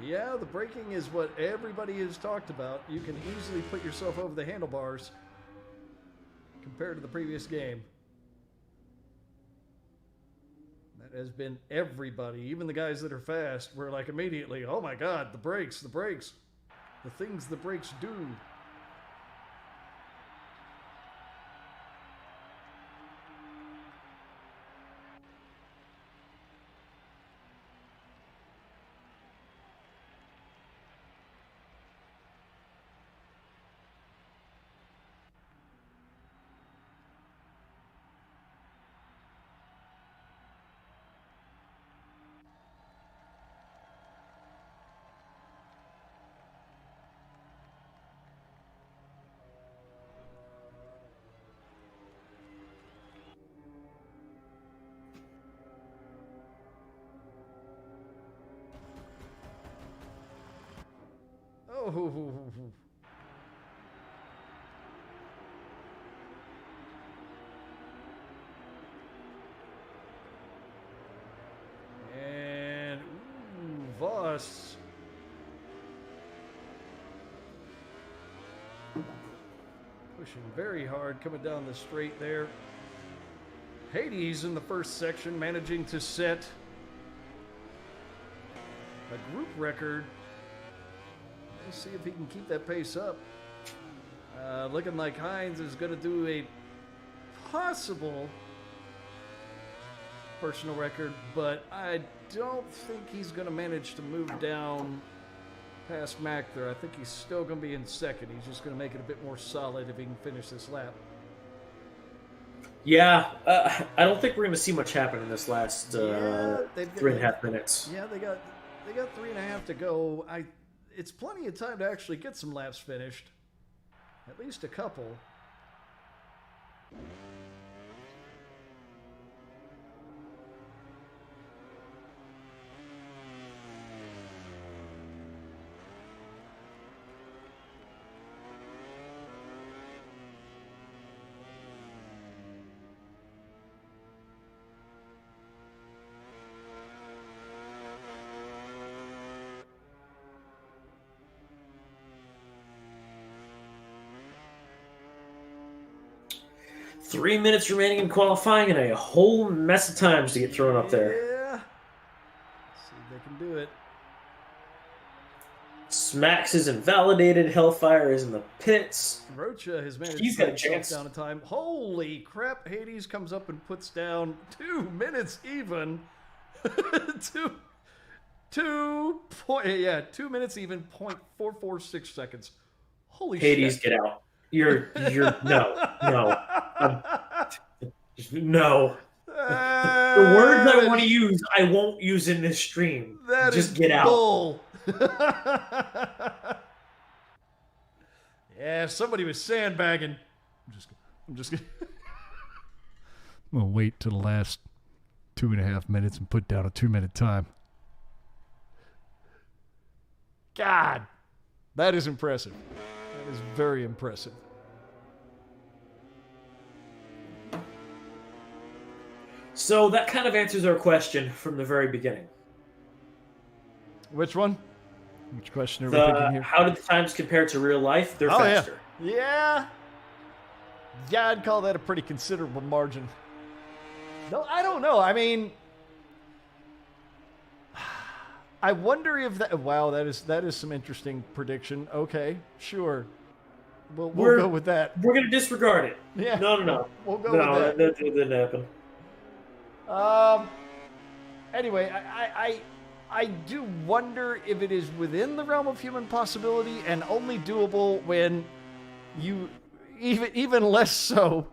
Yeah, the braking is what everybody has talked about. You can easily put yourself over the handlebars compared to the previous game. That has been everybody, even the guys that are fast, were like immediately, oh my god, the brakes, the things the brakes do. Oh. And Voss. Pushing very hard, coming down the straight there. Hades in the first section, managing to set a group record. Let's see if he can keep that pace up. Looking like Hines is going to do a possible personal record, but I don't think he's going to manage to move down past Mac there. I think he's still going to be in second. He's just going to make it a bit more solid if he can finish this lap. Yeah, I don't think we're going to see much happen in this last 3.5 minutes. Yeah, they got 3.5 to go. It's plenty of time to actually get some laps finished. At least a couple. 3 minutes remaining in qualifying and a whole mess of times to get thrown up there. Yeah. Let's see if they can do it. Smacks is invalidated. Hellfire is in the pits. Rocha has managed He's to got a put himself chance. down in time. Holy crap. Hades comes up and puts down 2 minutes even. 2 minutes even, 0.446 seconds. Holy Hades, shit. get out. You're no. No. The words I want to use, I won't use in this stream. That Just is get out. bull. Yeah, somebody was sandbagging. I'm just gonna I'm gonna wait till the last 2.5 minutes and put down a 2-minute time. God, that is impressive. That is very impressive. So that kind of answers our question from the very beginning. Which one? Which question are we thinking here? How did the times compare to real life? They're faster. Yeah. Yeah, I'd call that a pretty considerable margin. No, I don't know. I mean, I wonder if that. Wow, that is some interesting prediction. Okay, sure. We'll go with that. We're gonna disregard it. Yeah. No. We'll go with that. That didn't happen. Anyway, I do wonder if it is within the realm of human possibility and only doable when you, even less so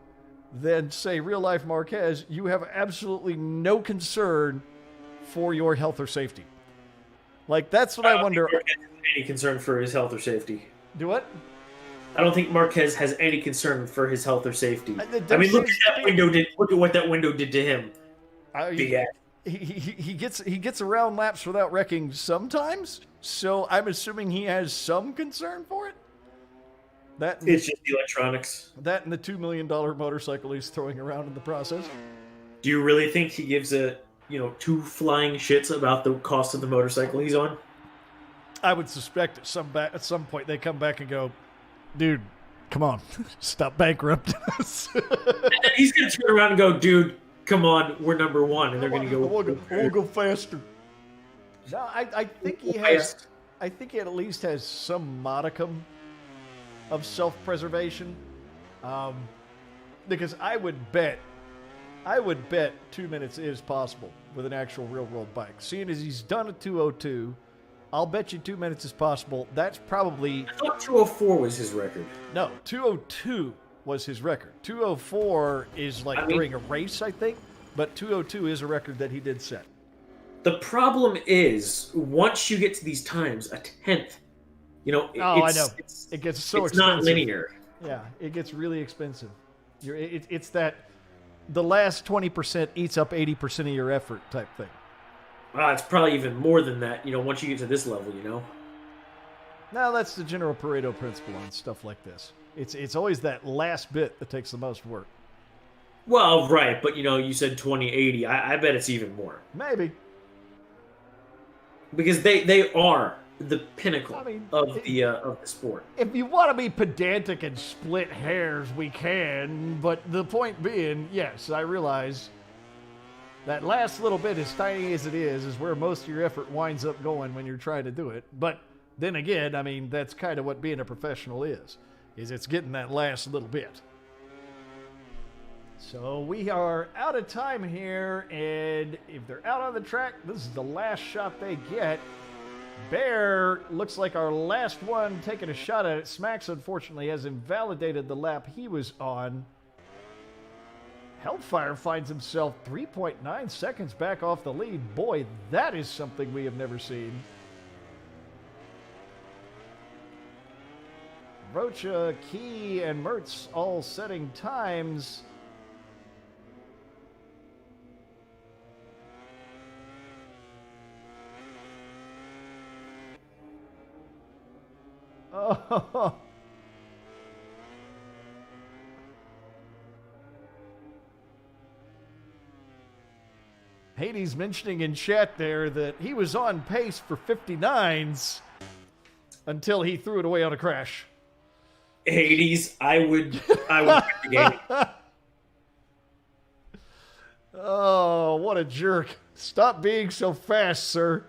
than, say, real-life Marquez, you have absolutely no concern for your health or safety. Like, that's what I wonder. I don't think Marquez has any concern for his health or safety. Do what? I don't think Marquez has any concern for his health or safety. There I mean, look seems at to that be- window. Look at what that window did to him. Big ass. He gets around laps without wrecking sometimes, so I'm assuming he has some concern for it. It's just the electronics. That and the $2 million motorcycle he's throwing around in the process. Do you really think he gives two flying shits about the cost of the motorcycle he's on? I would suspect at some point they come back and go, dude, come on, stop bankrupting us. And then he's going to turn around and go, dude, come on, we're number one. And they're going to go, we'll go faster. No, I think he has. I think he at least has some modicum of self-preservation. Because I would bet 2 minutes is possible with an actual real-world bike. Seeing as he's done a 2:02, I'll bet you 2 minutes is possible. That's probably... I thought 2:04 was his record. No, 2:02 was his record. 2:04 is during a race, I think. But 2:02 is a record that he did set. The problem is, once you get to these times, a tenth, I know. It gets so expensive. It's not linear. Yeah, it gets really expensive. It's that the last 20% eats up 80% of your effort type thing. It's probably even more than that, once you get to this level, No, that's the general Pareto principle on stuff like this. It's always that last bit that takes the most work. Well, right, but you said 20/80. I bet it's even more. Maybe. Because they are the pinnacle of the sport. If you want to be pedantic and split hairs, we can. But the point being, yes, I realize that last little bit, as tiny as it is where most of your effort winds up going when you're trying to do it. But then again, that's kind of what being a professional is it's getting that last little bit. So we are out of time here, and if they're out on the track, this is the last shot they get. Bear looks like our last one taking a shot at it. Smacks, unfortunately, has invalidated the lap he was on. Hellfire finds himself 3.9 seconds back off the lead. Boy, that is something we have never seen. Rocha, Key, and Mertz all setting times. Oh. Hades mentioning in chat there that he was on pace for 59s until he threw it away on a crash. Hades, I would the game. Oh, what a jerk. Stop being so fast, sir.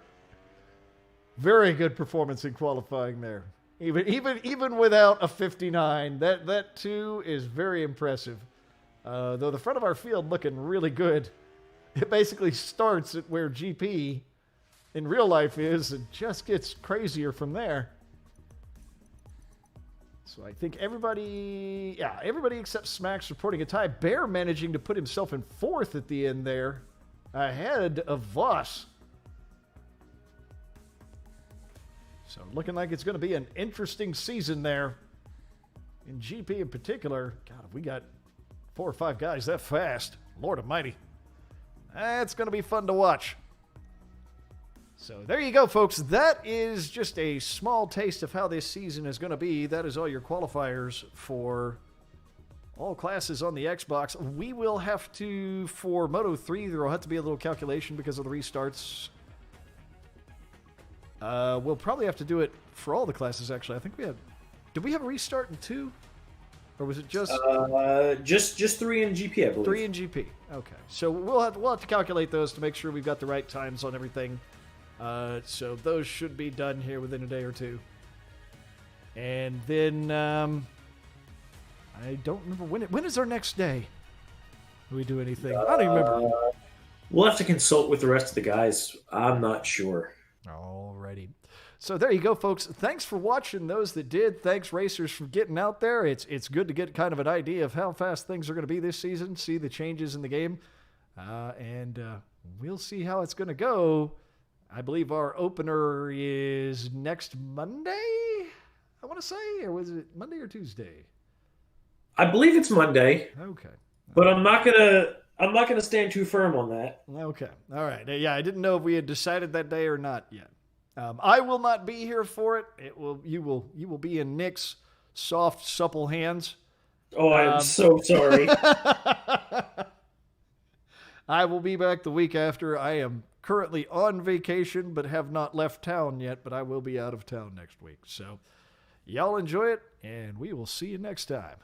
Very good performance in qualifying there. Even without a 59, that too is very impressive. Though the front of our field looking really good. It basically starts at where GP in real life is and just gets crazier from there. So I think everybody except Smacks reporting a tie. Bear managing to put himself in fourth at the end there, ahead of Voss. So looking like it's going to be an interesting season there. In GP in particular, God, if we got 4 or 5 guys that fast, Lord almighty. That's going to be fun to watch. So there you go, folks. That is just a small taste of how this season is going to be. That is all your qualifiers for all classes on the Xbox. We will have to, for Moto 3, there will have to be a little calculation because of the restarts. We'll probably have to do it for all the classes, actually. I think we had... Did we have a restart in 2? Or was it just... Just 3 in GP, I believe. 3 in GP. Okay. So we'll have to calculate those to make sure we've got the right times on everything. So those should be done here within a day or two. And then... I don't remember when is our next day? Do we do anything? I don't even remember. We'll have to consult with the rest of the guys. I'm not sure. Alrighty. So there you go, folks. Thanks for watching, those that did. Thanks, racers, for getting out there. It's good to get kind of an idea of how fast things are going to be this season, see the changes in the game, and we'll see how it's going to go. I believe our opener is next Monday, I want to say, or was it Monday or Tuesday? I believe it's Monday. Okay. But I'm not gonna stand too firm on that. Okay. All right. Yeah, I didn't know if we had decided that day or not yet. I will not be here for it. You will be in Nick's soft, supple hands. Oh, I'm so sorry. I will be back the week after. I am currently on vacation but have not left town yet, but I will be out of town next week. So y'all enjoy it, and we will see you next time.